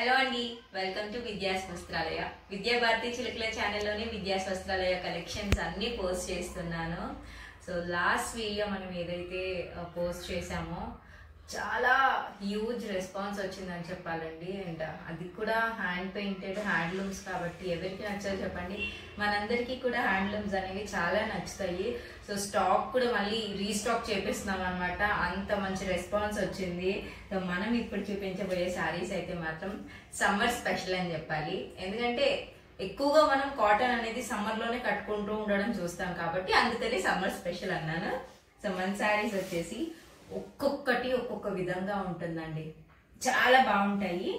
Hello అండి, welcome to Vidya's వస్త్రాలయ. విద్యా Bharati చిలుకల ఛానల్లోని Vidya's వస్త్రాలయ collections అన్ని పోస్ట్ చేస్తున్నాను. సో లాస్ట్ వీడియో మనం ఏదైతే పోస్ట్ చేసామో చాలా హ్యూజ్ రెస్పాన్స్ వచ్చిందని చెప్పాలండి. అండ్ అది కూడా హ్యాండ్ పెయింటెడ్ హ్యాండ్లూమ్స్ కాబట్టి ఎవరికి నచ్చదు చెప్పండి. మనందరికీ కూడా హ్యాండ్లూమ్స్ అనేవి చాలా నచ్చుతాయి. సో స్టాక్ కూడా మళ్ళీ రీస్టాక్ చేపిస్తున్నాం అనమాట. అంత మంచి రెస్పాన్స్ వచ్చింది. సో మనం ఇప్పుడు చూపించబోయే శారీస్ అయితే మాత్రం సమ్మర్ స్పెషల్ అని చెప్పాలి. ఎందుకంటే ఎక్కువగా మనం కాటన్ అనేది సమ్మర్ లోనే కట్టుకుంటూ ఉండడం చూస్తాం కాబట్టి అందుకని సమ్మర్ స్పెషల్ అన్నాను. సో మన శారీస్ వచ్చేసి ఒక్కొక్కటి ఒక్కొక్క విధంగా ఉంటుందండి, చాలా బాగుంటాయి.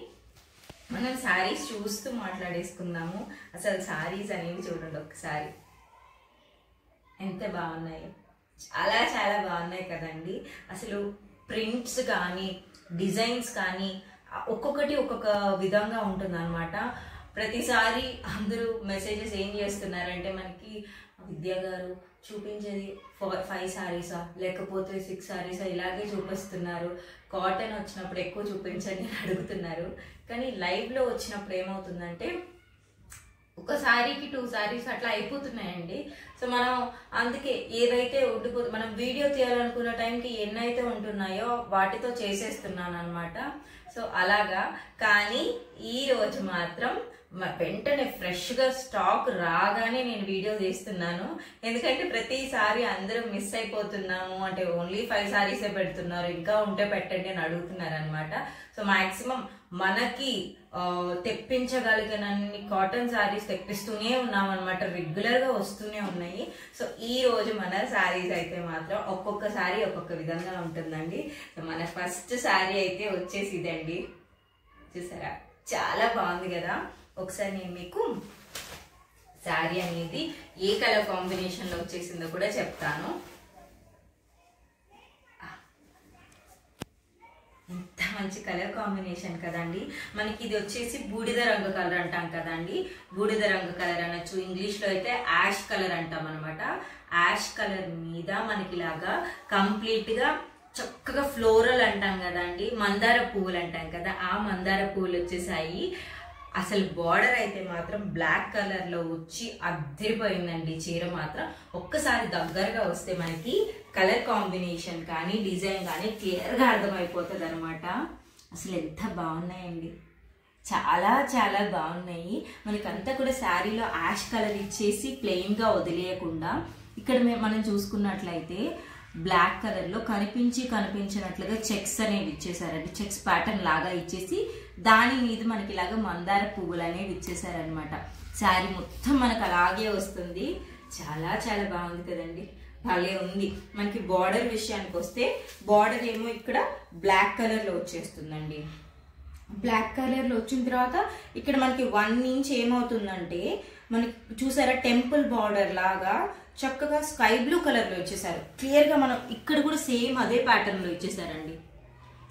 మనం శారీస్ చూస్తూ మాట్లాడేసుకుందాము. అసలు శారీస్ అనేవి చూడండి ఒకసారి ఎంత బాగున్నాయి, చాలా చాలా బాగున్నాయి కదండి. అసలు ప్రింట్స్ కానీ డిజైన్స్ కానీ ఒక్కొక్కటి ఒక్కొక్క విధంగా ఉంటుంది అనమాట. ప్రతిసారి అందరూ మెసేజెస్ ఏం చేస్తున్నారంటే మనకి విద్యా గారు చూపించేది 5 శారీసా లేకపోతే 6 శారీసా ఇలాగే చూపిస్తున్నారు, కాటన్ వచ్చినప్పుడు ఎక్కువ చూపించండి అని అడుగుతున్నారు. కానీ లైవ్లో వచ్చినప్పుడు ఏమవుతుందంటే ఒక శారీకి 2 శారీస్ అట్లా అయిపోతున్నాయండి. సో మనం అందుకే ఏదైతే ఉండిపోతుంది, మనం వీడియో తీయాలనుకున్న టైంకి ఎన్నైతే ఉంటున్నాయో వాటితో చేసేస్తున్నాను అనమాట. సో అలాగా. కానీ ఈ రోజు మాత్రం వెంటనే ఫ్రెష్గా స్టాక్ రాగానే నేను వీడియో తీస్తున్నాను. ఎందుకంటే ప్రతిసారి అందరూ మిస్ అయిపోతున్నాము, అంటే ఓన్లీ 5 శారీసే పెడుతున్నారు, ఇంకా ఉంటే పెట్టండి అని అడుగుతున్నారు అనమాట. సో మాక్సిమం మనకి తెప్పించగలిగినన్ని కాటన్ శారీస్ తెప్పిస్తూనే ఉన్నాం అనమాట. రెగ్యులర్గా వస్తూనే ఉన్నాయి. సో ఈ రోజు మన శారీస్ అయితే మాత్రం ఒక్కొక్క శారీ ఒక్కొక్క విధంగా ఉంటుందండి. సో మన ఫస్ట్ శారీ అయితే వచ్చేసి ఇదండి, చూసారా చాలా బాగుంది కదా. ఒకసారి నేను మీకు శారీ అనేది ఏ కలర్ కాంబినేషన్లో వచ్చేసిందో కూడా చెప్తాను. ఎంత మంచి కలర్ కాంబినేషన్ కదండి. మనకి ఇది వచ్చేసి బూడిద రంగు కలర్ అంటాం కదండి. బూడిద రంగు కలర్ అనొచ్చు, ఇంగ్లీష్లో అయితే యాష్ కలర్ అంటాం అనమాట. యాష్ కలర్ మీద మనకి ఇలాగా కంప్లీట్గా చక్కగా ఫ్లోరల్ అంటాం కదండి, మందార పువ్వులు అంటాం కదా, ఆ మందార పువ్వులు వచ్చేసాయి. అసలు బార్డర్ అయితే మాత్రం బ్లాక్ కలర్ లో వచ్చి అద్దరిపోయిందండి చీర మాత్రం. ఒక్కసారి దగ్గరగా వస్తే మనకి కలర్ కాంబినేషన్ కానీ డిజైన్ కానీ క్లియర్ గా అర్థమైపోతుంది అనమాట. అసలు ఎంత బాగున్నాయండి, చాలా చాలా బాగున్నాయి. మనకంతా కూడా శారీలో యాష్ కలర్ ఇచ్చేసి ప్లెయిన్ గా వదిలేయకుండా ఇక్కడ మనం చూసుకున్నట్లయితే బ్లాక్ కలర్ లో కనిపించినట్లుగా చెక్స్ అనేవి ఇచ్చేసారండి. చెక్స్ ప్యాటర్న్ లాగా ఇచ్చేసి దాని మీద మనకి ఇలాగ మందార పువ్వులు అనేవి ఇచ్చేసారనమాట. శారీ మొత్తం మనకు అలాగే వస్తుంది. చాలా చాలా బాగుంది కదండి, భలే ఉంది. మనకి బార్డర్ విషయానికి వస్తే బార్డర్ ఏమో ఇక్కడ బ్లాక్ కలర్ లో వచ్చేస్తుందండి. బ్లాక్ కలర్ లో వచ్చిన తర్వాత ఇక్కడ మనకి 1 ఇంచ్ ఏమవుతుందంటే మనకి చూసారా టెంపుల్ బార్డర్ లాగా చక్కగా స్కై బ్లూ కలర్ లో ఇచ్చేసారు. క్లియర్ గా మనం ఇక్కడ కూడా సేమ్ అదే ప్యాటర్న్ లో ఇచ్చేసారండి.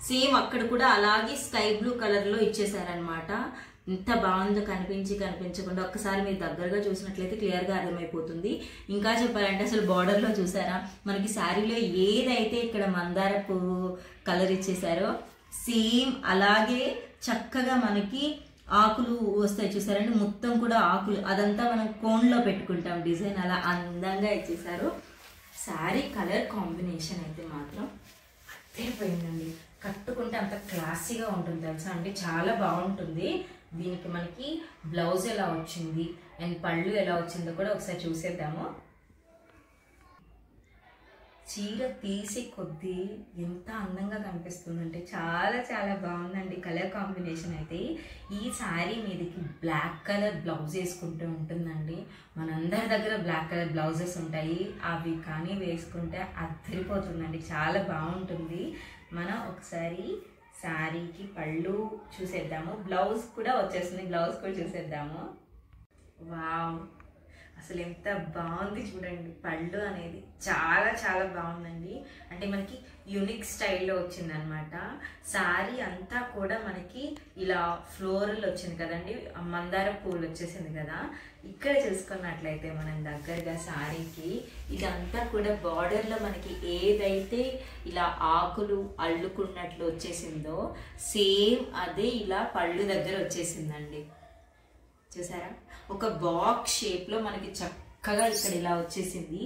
సేమ్ అక్కడ కూడా అలాగే స్కై బ్లూ కలర్ లో ఇచ్చేసారనమాట. ఎంత బాగుందో కనిపించకుండా ఒక్కసారి మీరు దగ్గరగా చూసినట్లయితే క్లియర్ గా అర్థమైపోతుంది. ఇంకా చెప్పాలంటే అసలు బార్డర్ లో చూసారా మనకి శారీలో ఏదైతే ఇక్కడ మందార పువ్వు కలర్ ఇచ్చేసారో సేమ్ అలాగే చక్కగా మనకి ఆకులు వస్తాయి చూసారండి. మొత్తం కూడా ఆకులు, అదంతా మనం కోన్లో పెట్టుకుంటాం డిజైన్, అలా అందంగా ఇచ్చేసారు. శారీ కలర్ కాంబినేషన్ అయితే మాత్రం అద్దరిపోయిందండి. కట్టుకుంటే అంత క్లాసీగా ఉంటుంది తెలుసా అండి, చాలా బాగుంటుంది. దీనికి మనకి బ్లౌజ్ ఎలా వచ్చింది అండ్ పళ్ళు ఎలా వచ్చిందో కూడా ఒకసారి చూసేద్దాము. చీర తీసి కొద్దీ ఎంత అందంగా కనిపిస్తుందంటే చాలా చాలా బాగుందండి కలర్ కాంబినేషన్ అయితే. ఈ శారీ మీదకి బ్లాక్ కలర్ బ్లౌజ్ వేసుకుంటూ ఉంటుందండి. మనందరి దగ్గర బ్లాక్ కలర్ బ్లౌజెస్ ఉంటాయి, అవి కానీ వేసుకుంటే అద్దరిపోతుందండి, చాలా బాగుంటుంది. మనం ఒకసారి శారీకి పళ్ళు చూసేద్దాము, బ్లౌజ్ కూడా వచ్చేస్తుంది, బ్లౌజ్ కూడా చూసేద్దాము. వావ్, అసలు ఎంత బాగుంది చూడండి. పళ్ళు అనేది చాలా చాలా బాగుందండి. అంటే మనకి యూనిక్ స్టైల్లో వచ్చిందనమాట. శారీ అంతా కూడా మనకి ఇలా ఫ్లోరల్ వచ్చింది కదండి, మందార పూలు వచ్చేసింది కదా. ఇక్కడ చూసుకున్నట్లయితే మనం దగ్గరగా శారీకి ఇదంతా కూడా బార్డర్లో మనకి ఏదైతే ఇలా ఆకులు అల్లుకున్నట్లు వచ్చేసిందో సేమ్ అదే ఇలా పళ్ళు దగ్గర వచ్చేసిందండి. చూసారా, ఒక బాక్స్ షేప్లో మనకి చక్కగా ఇక్కడ ఇలా వచ్చేసింది.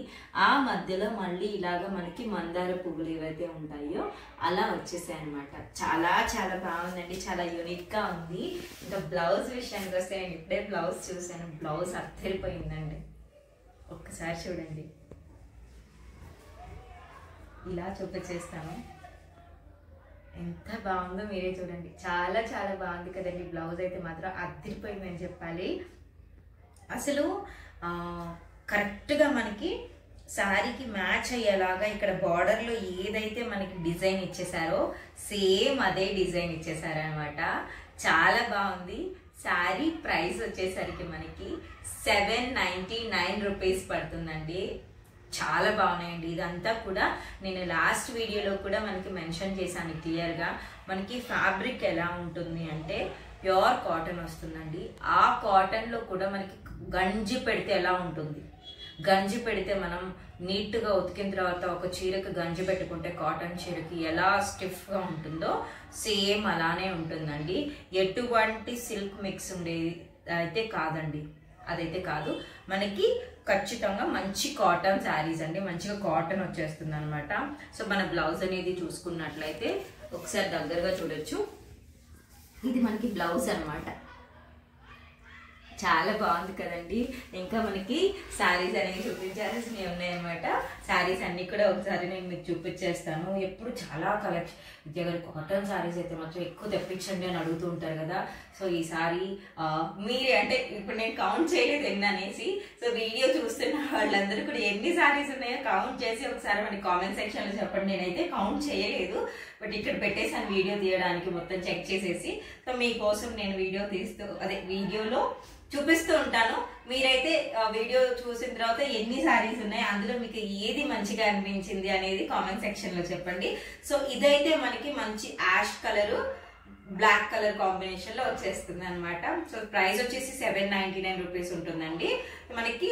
ఆ మధ్యలో మళ్ళీ ఇలాగ మనకి మందార పువ్వులు ఏవైతే ఉంటాయో అలా వచ్చేసాయి అనమాట. చాలా చాలా బాగుందండి, చాలా యూనిక్గా ఉంది. ఇంకా బ్లౌజ్ విషయానికి వస్తే నేను ఇప్పుడే బ్లౌజ్ చూసాను, బ్లౌజ్ అద్దరిపోయిందండి. ఒక్కసారి చూడండి, ఇలా చూపించేస్తాను. ఎంత బాగుందో మీరే చూడండి. చాలా చాలా బాగుంది కదండి. బ్లౌజ్ అయితే మాత్రం అద్దరిపోయిందని చెప్పాలి. అసలు కరెక్ట్గా మనకి శారీకి మ్యాచ్ అయ్యేలాగా ఇక్కడ బార్డర్లో ఏదైతే మనకి డిజైన్ ఇచ్చేసారో సేమ్ అదే డిజైన్ ఇచ్చేసారనమాట. చాలా బాగుంది. శారీ ప్రైస్ వచ్చేసరికి మనకి 799 రూపీస్ పడుతుందండి. చాలా బాగున్నాయండి. ఇదంతా కూడా నేను లాస్ట్ వీడియోలో కూడా మనకి మెన్షన్ చేశాను క్లియర్గా. మనకి ఫ్యాబ్రిక్ ఎలా ఉంటుంది అంటే ప్యూర్ కాటన్ వస్తుందండి. ఆ కాటన్లో కూడా మనకి గంజి పెడితే ఎలా ఉంటుంది, గంజి పెడితే మనం నీట్గా ఉతికిన తర్వాత ఒక చీరకు గంజి పెట్టుకుంటే కాటన్ చీరకి ఎలా స్టిఫ్గా ఉంటుందో సేమ్ అలానే ఉంటుందండి. ఎటువంటి సిల్క్ మిక్స్ ఉండేది అయితే కాదండి, అదైతే కాదు. మనకి ఖచ్చితంగా మంచి కాటన్ శారీస్ అండి, మంచిగా కాటన్ వచ్చేస్తుంది అనమాట. సో మన బ్లౌజ్ అనేది చూసుకున్నట్లయితే ఒకసారి దగ్గరగా చూడొచ్చు. ఇది మనకి బ్లౌజ్ అనమాట. చాలా బాగుంది కదండి. ఇంకా మనకి శారీస్ అనేవి చూపించాల్సినవి ఉన్నాయన్నమాట. శారీస్ అన్ని కూడా ఒకసారి నేను మీకు చూపించేస్తాను. ఎప్పుడు చాలా కలెక్షన్ విద్య గారి కాటన్ శారీస్ అయితే మాత్రం ఎక్కువ తెప్పించండి అని అడుగుతూ ఉంటారు కదా. సో ఈ సారీ మీరే అంటే ఇప్పుడు నేను కౌంట్ చేయలేదు ఎన్ని అనేసి. సో వీడియో చూస్తున్న వాళ్ళందరూ కూడా ఎన్ని శారీస్ ఉన్నాయో కౌంట్ చేసి ఒకసారి మనకి కామెంట్ సెక్షన్లో చెప్పండి. నేనైతే కౌంట్ చేయలేదు, బట్ ఇక్కడ పెట్టేసాను వీడియో తీయడానికి మొత్తం చెక్ చేసేసి. సో మీకోసం నేను వీడియోలో చూపిస్తూ ఉంటాను. మీరైతే వీడియో చూసిన తర్వాత ఎన్ని శారీస్ ఉన్నాయి, అందులో మీకు ఏది మంచిగా అనిపించింది అనేది కామెంట్ సెక్షన్ లో చెప్పండి. సో ఇదైతే మనకి మంచి ash colour black colour combination లో వచ్చేస్తుంది అనమాట. సో ప్రైస్ వచ్చేసి 799 రూపీస్ ఉంటుందండి. మనకి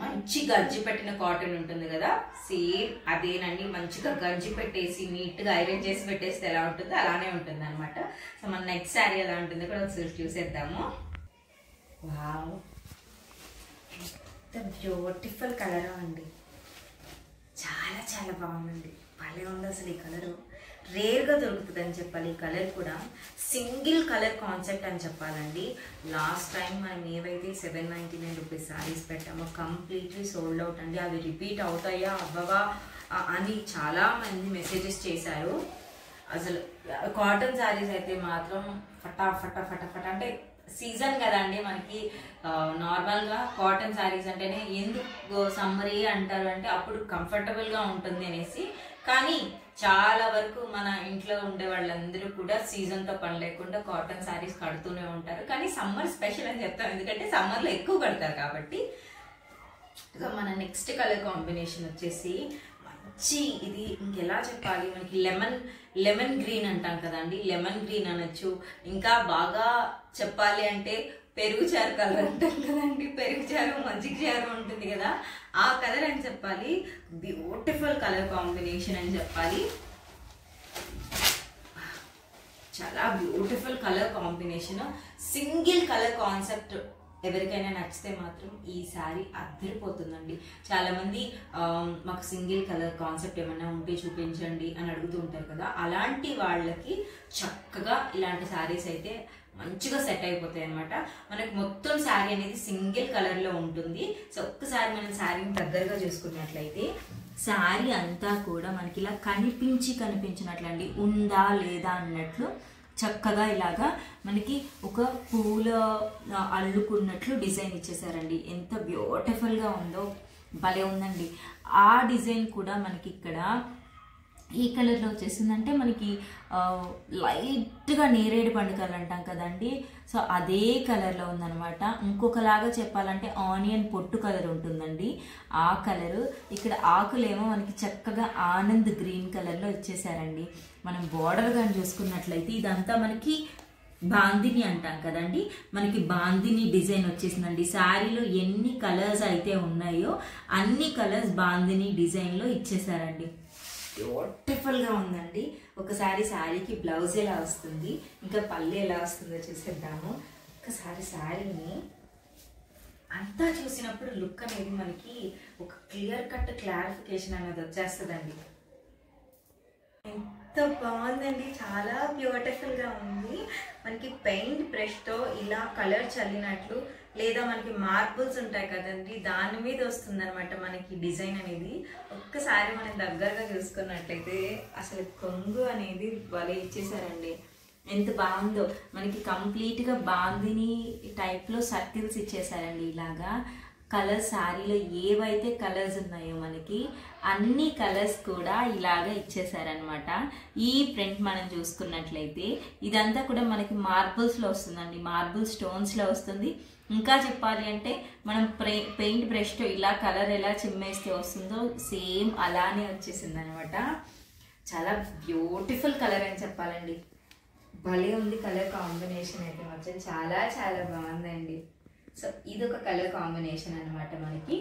మంచి గంజి పెట్టిన కాటన్ ఉంటుంది కదా, సేమ్ అదేనండి. మంచిగా గంజి పెట్టేసి నీట్ గా ఐరన్ చేసి పెట్టేస్తే ఎలా ఉంటుందో అలానే ఉంటుంది అనమాట. సో మన నెక్స్ట్ శారీ ఎలా ఉంటుందో కూడా ఒకసారి చూసేద్దాము. వావ్, ఎంత బ్యూటిఫుల్ కలర్ అండి. చాలా చాలా బాగుందండి. భలే ఉంది అసలు. ఈ కలరు రేర్గా దొరుకుతుంది అని చెప్పాలి. ఈ కలర్ కూడా సింగిల్ కలర్ కాన్సెప్ట్ అని చెప్పాలండి. లాస్ట్ టైం మనం ఏవైతే 799 రూపీస్ శారీస్ పెట్టామో కంప్లీట్లీ సోల్డ్ అవుట్ అండి. అవి రిపీట్ అవుతాయా అవ్వవా అని చాలా మంది మెసేజెస్ చేశారు. అసలు కాటన్ శారీస్ అయితే మాత్రం ఫటాఫట అంటే సీజన్ కదండి మనకి. నార్మల్గా కాటన్ శారీస్ అంటేనే ఎందుకు సమ్మరీ అంటారు అంటే అప్పుడు కంఫర్టబుల్గా ఉంటుంది అనేసి. కానీ చాలా వరకు మన ఇంట్లో ఉండే వాళ్ళందరూ కూడా సీజన్తో పని లేకుండా కాటన్ శారీస్ కడుతూనే ఉంటారు. కానీ సమ్మర్ స్పెషల్ అని చెప్తాం, ఎందుకంటే సమ్మర్లో ఎక్కువ కడతారు కాబట్టి. ఇక మన నెక్స్ట్ కలర్ కాంబినేషన్ వచ్చేసి మంచి, ఇది ఇంకెలా చెప్పాలి, మనకి లెమన్ గ్రీన్ అంటాం కదండి, లెమన్ గ్రీన్ అనొచ్చు. ఇంకా బాగా చెప్పాలి అంటే పెరుగు చారు కలర్ అంటాం కదండి, పెరుగు చారు మజ్జిగ చారు ఉంటుంది కదా, ఆ కలర్ అని చెప్పాలి. బ్యూటిఫుల్ కలర్ కాంబినేషన్ అని చెప్పాలి. చాలా beautiful colour combination. Single colour concept ఎవరికైనా నచ్చితే మాత్రం ఈ శారీ అద్దరిపోతుందండి. చాలా మంది మాకు సింగిల్ కలర్ కాన్సెప్ట్ ఏమైనా ఉంటే చూపించండి అని అడుగుతూ ఉంటారు కదా, అలాంటి వాళ్ళకి చక్కగా ఇలాంటి శారీస్ అయితే మంచిగా సెట్ అయిపోతాయి అనమాట. మనకి మొత్తం శారీ అనేది సింగిల్ కలర్లో ఉంటుంది. సో ఒక్కసారి మనం శారీని దగ్గరగా చూసుకున్నట్లయితే శారీ అంతా కూడా మనకి ఇలా కనిపించినట్లండి, ఉందా లేదా అన్నట్లు చక్కగా ఇలాగా మనకి ఒక పూల అల్లుకున్నట్లు డిజైన్ ఇచ్చేసారండి. ఎంత బ్యూటిఫుల్గా ఉందో, భలే ఉందండి. ఆ డిజైన్ కూడా మనకి ఇక్కడ ఈ కలర్లో వచ్చేసిందంటే మనకి లైట్గా నేరేడు పండు కలర్ అంటాం కదండి, సో అదే కలర్లో ఉందన్నమాట. ఇంకొకలాగా చెప్పాలంటే ఆనియన్ పొట్టు కలర్ ఉంటుందండి, ఆ కలరు. ఇక్కడ ఆకులేమో మనకి చక్కగా ఆనంద్ గ్రీన్ కలర్లో ఇచ్చేసారండి. మనం బార్డర్ కానీ చూసుకున్నట్లయితే ఇదంతా మనకి బాందిని అంటాం కదండి, మనకి బాందిని డిజైన్ వచ్చేసిందండి. శారీలో ఎన్ని కలర్స్ అయితే ఉన్నాయో అన్ని కలర్స్ బాందిని డిజైన్లో ఇచ్చేసారండి. బ్యూటిఫుల్గా ఉందండి. ఒకసారి శారీకి బ్లౌజ్ ఎలా వస్తుంది, ఇంకా పళ్ళు ఎలా వస్తుందో చూసేద్దాము. ఒకసారి శారీని అంతా చూసినప్పుడు లుక్ అనేది మనకి ఒక క్లియర్ కట్ క్లారిఫికేషన్ అనేది వచ్చేస్తుందండి. ఎంత బాగుందండి, చాలా బ్యూటిఫుల్గా ఉంది. మనకి పెయింట్ బ్రష్తో ఇలా కలర్ చల్లినట్లు, లేదా మనకి మార్బుల్స్ ఉంటాయి కదండి దాని మీద వస్తుంది అనమాట మనకి డిజైన్ అనేది. ఒక్కసారి మనం దగ్గరగా చూసుకున్నట్లయితే అసలు కొంగు అనేది భలే ఇచ్చేసారండి, ఎంత బాగుందో. మనకి కంప్లీట్గా బాందిని టైప్లో సర్కిల్స్ ఇచ్చేసారండి. ఇలాగా కలర్స్ శారీలో ఏవైతే కలర్స్ ఉన్నాయో మనకి అన్ని కలర్స్ కూడా ఇలాగా ఇచ్చేసారనమాట. ఈ ప్రింట్ మనం చూసుకున్నట్లయితే ఇదంతా కూడా మనకి మార్బుల్స్లో వస్తుందండి, మార్బుల్ స్టోన్స్లో వస్తుంది. ఇంకా చెప్పాలి అంటే మనం పెయింట్ బ్రష్తో ఇలా కలర్ ఎలా చిమ్మేస్తే వస్తుందో సేమ్ అలానే వచ్చేసింది అనమాట. చాలా బ్యూటిఫుల్ కలర్ అని చెప్పాలండి, భలే ఉంది కలర్ కాంబినేషన్ అయితే మాత్రం చాలా చాలా బాగుందండి. సో ఇది ఒక కలర్ కాంబినేషన్ అనమాట. మనకి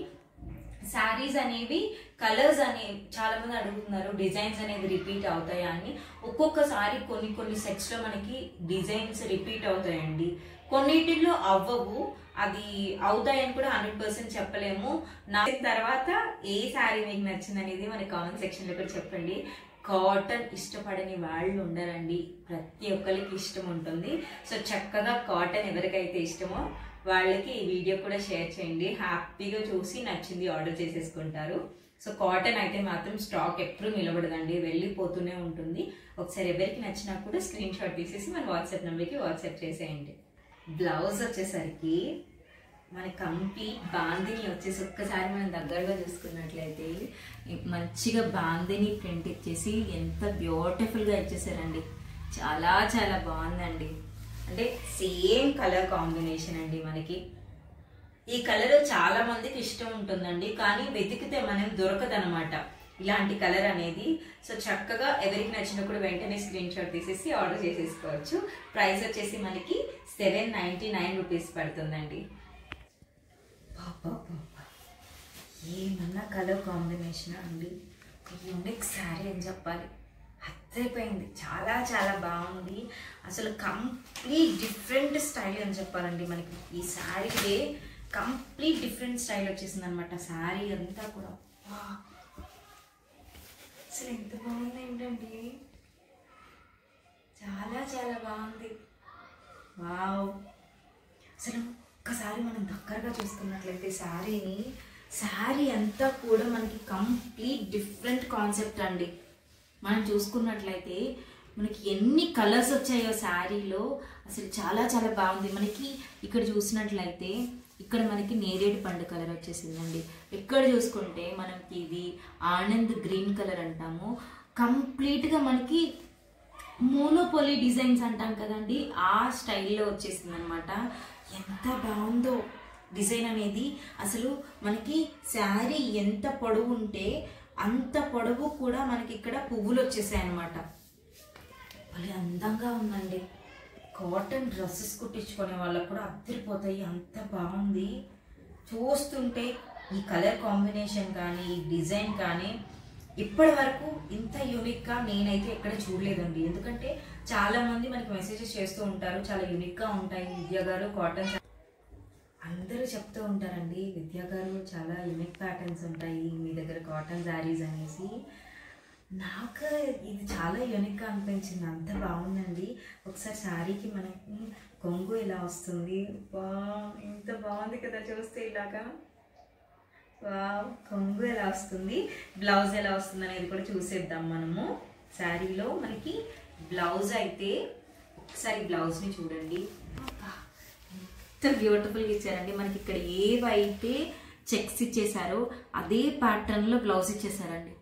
శారీస్ అనేవి కలర్స్ అనేవి చాలా మంది అడుగుతున్నారు, డిజైన్స్ అనేవి రిపీట్ అవుతాయా అని. ఒక్కొక్కసారి కొన్ని సెట్స్లో మనకి డిజైన్స్ రిపీట్ అవుతాయండి, కొన్నిటిల్లో అవ్వవు. అది అవుతాయని కూడా 100% చెప్పలేము. నా తర్వాత ఏ శారీ మీకు నచ్చింది అనేది మన కామెంట్ సెక్షన్లో కూడా చెప్పండి. కాటన్ ఇష్టపడని వాళ్ళు ఉండరండి, ప్రతి ఒక్కరికి ఇష్టం ఉంటుంది. సో చక్కగా కాటన్ ఎవరికైతే ఇష్టమో వాళ్ళకి ఈ వీడియో కూడా షేర్ చేయండి, హ్యాపీగా చూసి నచ్చింది ఆర్డర్ చేసేసుకుంటారు. సో కాటన్ అయితే మాత్రం స్టాక్ ఎప్పుడు నిలబడదండి, వెళ్ళిపోతూనే ఉంటుంది. ఒకసారి ఎవరికి నచ్చినా కూడా స్క్రీన్ షాట్ తీసేసి మన వాట్సాప్ నెంబర్కి వాట్సాప్ చేసేయండి. బ్లౌజ్ వచ్చేసరికి మన కంప్లీట్ బాందిని వచ్చేసి ఒక్కసారి మనం దగ్గరగా చూసుకున్నట్లయితే మంచిగా బాందిని ప్రింట్ ఇచ్చేసి ఎంత బ్యూటిఫుల్గా ఇచ్చేసారండి, చాలా చాలా బాగుందండి. అంటే సేమ్ కలర్ కాంబినేషన్ అండి. మనకి ఈ కలర్ చాలా మందికి ఇష్టం ఉంటుందండి, కానీ వెతికితే మనం దొరకదనమాట ఇలాంటి కలర్ అనేది. సో చక్కగా ఎవరికి నచ్చినా కూడా వెంటనే స్క్రీన్ షాట్ తీసేసి ఆర్డర్ చేసేసుకోవచ్చు. ప్రైస్ వచ్చేసి మనకి 799 రూపీస్ పడుతుందండి. ఏమన్నా కలర్ కాంబినేషన్ అండి, యూనిక్ శారీ అని చెప్పాలి, అద్దరిపోయింది, చాలా చాలా బాగుంది. అసలు కంప్లీట్ డిఫరెంట్ స్టైల్ అని చెప్పాలండి. మనకి ఈ శారీలే కంప్లీట్ డిఫరెంట్ స్టైల్ వచ్చేసింది అనమాట. శారీ అంతా కూడా అసలు ఎంత బాగుంది ఏంటండి, చాలా చాలా బాగుంది. వావ్, అసలు ఒక్కసారి మనం దగ్గరగా చూసుకున్నట్లయితే శారీ అంతా కూడా మనకి కంప్లీట్ డిఫరెంట్ కాన్సెప్ట్ అండి. మనం చూసుకున్నట్లయితే మనకి ఎన్ని కలర్స్ వచ్చాయో శారీలో, అసలు చాలా చాలా బాగుంది. మనకి ఇక్కడ చూసినట్లయితే ఇక్కడ మనకి నేరేడు పండు కలర్ వచ్చేసిందండి. ఇక్కడ చూసుకుంటే మనకి ఇది ఆనంద్ గ్రీన్ కలర్ అంటాము. కంప్లీట్గా మనకి మోనోపోలీ డిజైన్స్ అంటాం కదండి, ఆ స్టైల్లో వచ్చేసింది అనమాట. ఎంత బాగుందో డిజైన్ అనేది. అసలు మనకి శారీ ఎంత పొడవు ఉంటే అంత పొడవు కూడా మనకి ఇక్కడ పువ్వులు వచ్చేసాయి అనమాట. భలే అందంగా ఉందండి. కాటన్ డ్రెస్సెస్ కుట్టించుకునే వాళ్ళకు కూడా అద్దరిపోతాయి, అంత బాగుంది. చూస్తుంటే ఈ కలర్ కాంబినేషన్ కానీ ఈ డిజైన్ కానీ ఇప్పటి వరకు ఇంత యూనిక్గా నేనైతే ఎక్కడ చూడలేదండి. ఎందుకంటే చాలా మంది మనకి మెసేజెస్ చేస్తూ ఉంటారు, చాలా యూనిక్గా ఉంటాయి విద్యా గారు కాటన్, అందరూ చెప్తూ ఉంటారండి విద్యా గారు చాలా యూనిక్ ప్యాటర్న్స్ ఉంటాయి మీ దగ్గర కాటన్ శారీస్ అనేసి. నాకు ఇది చాలా యూనిక్గా అనిపించింది, అంత బాగుందండి. ఒకసారి శారీకి మనకి కొంగు ఎలా వస్తుంది, ఇంత బాగుంది కదా చూస్తే ఇలాగా. కొంగు ఎలా వస్తుంది, బ్లౌజ్ ఎలా వస్తుంది అనేది కూడా చూసేద్దాం మనము. శారీలో మనకి బ్లౌజ్ అయితే ఒకసారి బ్లౌజ్ని చూడండి, ఎంత బ్యూటిఫుల్గా ఇచ్చారండి. మనకి ఇక్కడ ఏవైతే చెక్స్ ఇచ్చేసారో అదే ప్యాటర్న్లో బ్లౌజ్ ఇచ్చేసారండి,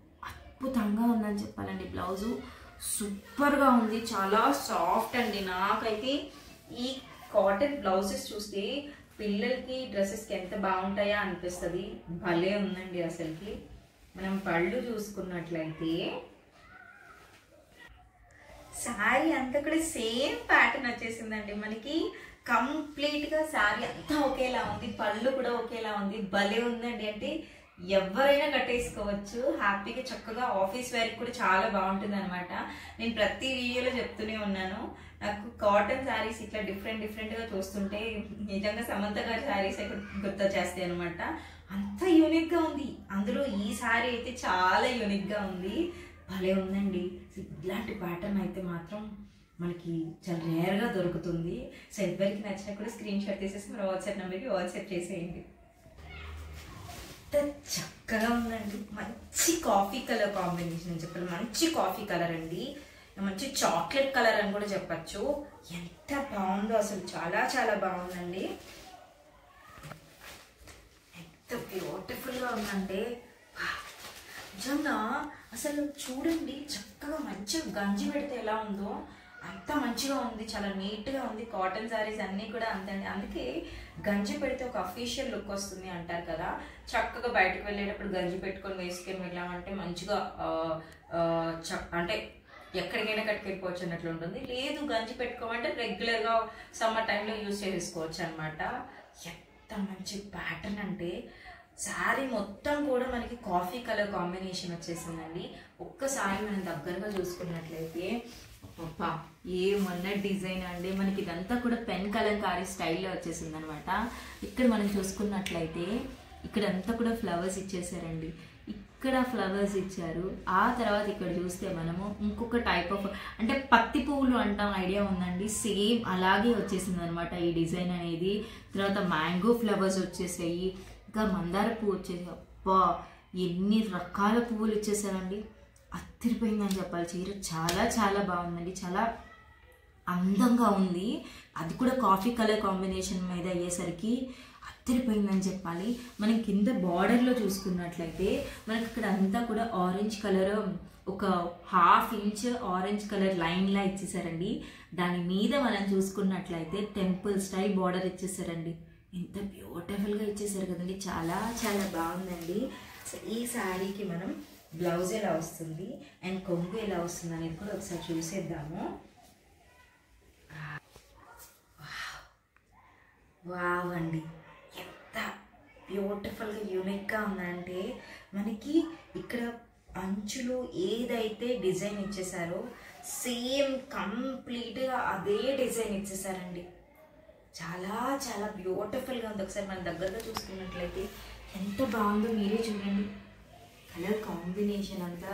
అద్భుతంగా ఉందని చెప్పాలండి. బ్లౌజు సూపర్గా ఉంది, చాలా సాఫ్ట్ అండి. నాకైతే ఈ కాటన్ బ్లౌజెస్ చూస్తే పిల్లలకి డ్రెస్సెస్కి ఎంత బాగుంటాయా అనిపిస్తుంది. భలే ఉందండి అసలుకి. మనం పళ్ళు చూసుకున్నట్లయితే శారీ అంతా కూడా సేమ్ ప్యాటర్న్ వచ్చేసిందండి మనకి. కంప్లీట్గా శారీ అంతా ఒకేలా ఉంది, పళ్ళు కూడా ఒకేలా ఉంది. భలే ఉందండి. అంటే ఎవరైనా కట్టేసుకోవచ్చు హ్యాపీగా, చక్కగా ఆఫీస్ వేర్కి కూడా చాలా బాగుంటుంది అనమాట. నేను ప్రతి వీడియోలో చెప్తూనే ఉన్నాను, నాకు కాటన్ శారీస్ ఇట్లా డిఫరెంట్గా చూస్తుంటే నిజంగా సమంత గారి శారీస్ గుర్తొచ్చేస్తాయి అనమాట. అంత యూనిక్గా ఉంది. అందులో ఈ శారీ అయితే చాలా యూనిక్గా ఉంది. భలే ఉందండి. ఇలాంటి ప్యాటర్న్ అయితే మాత్రం మనకి చాలా రేర్గా దొరుకుతుంది. సో ఎవరికి నచ్చినా కూడా స్క్రీన్ షాట్ తీసేసి మన వాట్సాప్ నెంబర్కి వాట్సాప్ చేసేయండి. చక్కగా ఉందండి. మంచి కాఫీ కలర్ కాంబినేషన్ అని చెప్పాలి. మంచి కాఫీ కలర్ అండి, మంచి చాక్లెట్ కలర్ అని కూడా చెప్పచ్చు. ఎంత బాగుందో అసలు, చాలా చాలా బాగుందండి. ఎంత బ్యూటిఫుల్గా ఉందంటే నిజంగా అసలు చూడండి. చక్కగా మంచిగా గంజి పెడితే ఎలా ఉందో అంత మంచిగా ఉంది, చాలా నీట్గా ఉంది. కాటన్ శారీస్ అన్నీ కూడా అంతే అండి. అందుకే గంజి పెడితే ఒక అఫీషియల్ లుక్ వస్తుంది అంటారు కదా. చక్కగా బయటకు వెళ్ళేటప్పుడు గంజి పెట్టుకొని వేసుకొని వెళ్ళామంటే మంచిగా అంటే ఎక్కడికైనా కట్టుకెళ్ళిపోవచ్చు అన్నట్లు ఉంటుంది. లేదు గంజి పెట్టుకోమంటే రెగ్యులర్గా సమ్మర్ టైంలో యూజ్ చేసుకోవచ్చు అనమాట. ఎంత మంచి ప్యాటర్న్ అంటే శారీ మొత్తం కూడా మనకి కాఫీ కలర్ కాంబినేషన్ వచ్చేసిందండి. ఒక్కసారి మనం దగ్గరగా చూసుకున్నట్లయితే ఏమన్నా డిజైన్ అండి. మనకి ఇదంతా కూడా పెన్ కలంకారీ స్టైల్లో వచ్చేసింది అనమాట. ఇక్కడ మనం చూసుకున్నట్లయితే ఇక్కడంతా కూడా ఫ్లవర్స్ ఇచ్చేసారండి. ఇక్కడ ఫ్లవర్స్ ఇచ్చారు. ఆ తర్వాత ఇక్కడ చూస్తే మనము ఇంకొక టైప్ ఆఫ్ అంటే పత్తి పువ్వులు అంటాం, ఐడియా ఉందండి. సేమ్ అలాగే వచ్చేసింది అనమాట ఈ డిజైన్ అనేది. తర్వాత మ్యాంగో ఫ్లవర్స్ వచ్చేసాయి, ఇంకా మందార పువ్వు వచ్చేసి. అబ్బా ఎన్ని రకాల పువ్వులు ఇచ్చేసారండి. అత్తిరిపోయిందని చెప్పాలి. చీర చాలా చాలా బాగుందండి, చాలా అందంగా ఉంది. అది కూడా కాఫీ కలర్ కాంబినేషన్ మీద అయ్యేసరికి అత్తిరిపోయిందని చెప్పాలి. మనం కింద బార్డర్లో చూసుకున్నట్లయితే మనకి ఇక్కడ అంతా కూడా ఆరెంజ్ కలర్, ఒక 1/2 ఇంచ్ ఆరెంజ్ కలర్ లైన్లా ఇచ్చేసారండి. దాని మీద మనం చూసుకున్నట్లయితే టెంపుల్ స్టైల్ బార్డర్ ఇచ్చేసారండి. ఎంత బ్యూటిఫుల్గా ఇచ్చేసారు కదండి, చాలా చాలా బాగుందండి. సో ఈ శారీకి మనం బ్లౌజ్ ఎలా వస్తుంది అండ్ కొంగు ఎలా వస్తుంది అనేది కూడా ఒకసారి చూసేద్దాము. వావ్ అండి, ఎంత బ్యూటిఫుల్గా యూనిక్గా ఉందంటే మనకి ఇక్కడ అంచులో ఏదైతే డిజైన్ ఇచ్చేసారో సేమ్ కంప్లీట్గా అదే డిజైన్ ఇచ్చేసారండి. చాలా చాలా బ్యూటిఫుల్గా ఉంది. ఒకసారి మన దగ్గరగా చూసుకున్నట్లయితే ఎంత బాగుందో మీరే చూడండి. కలర్ కాంబినేషన్ అంతా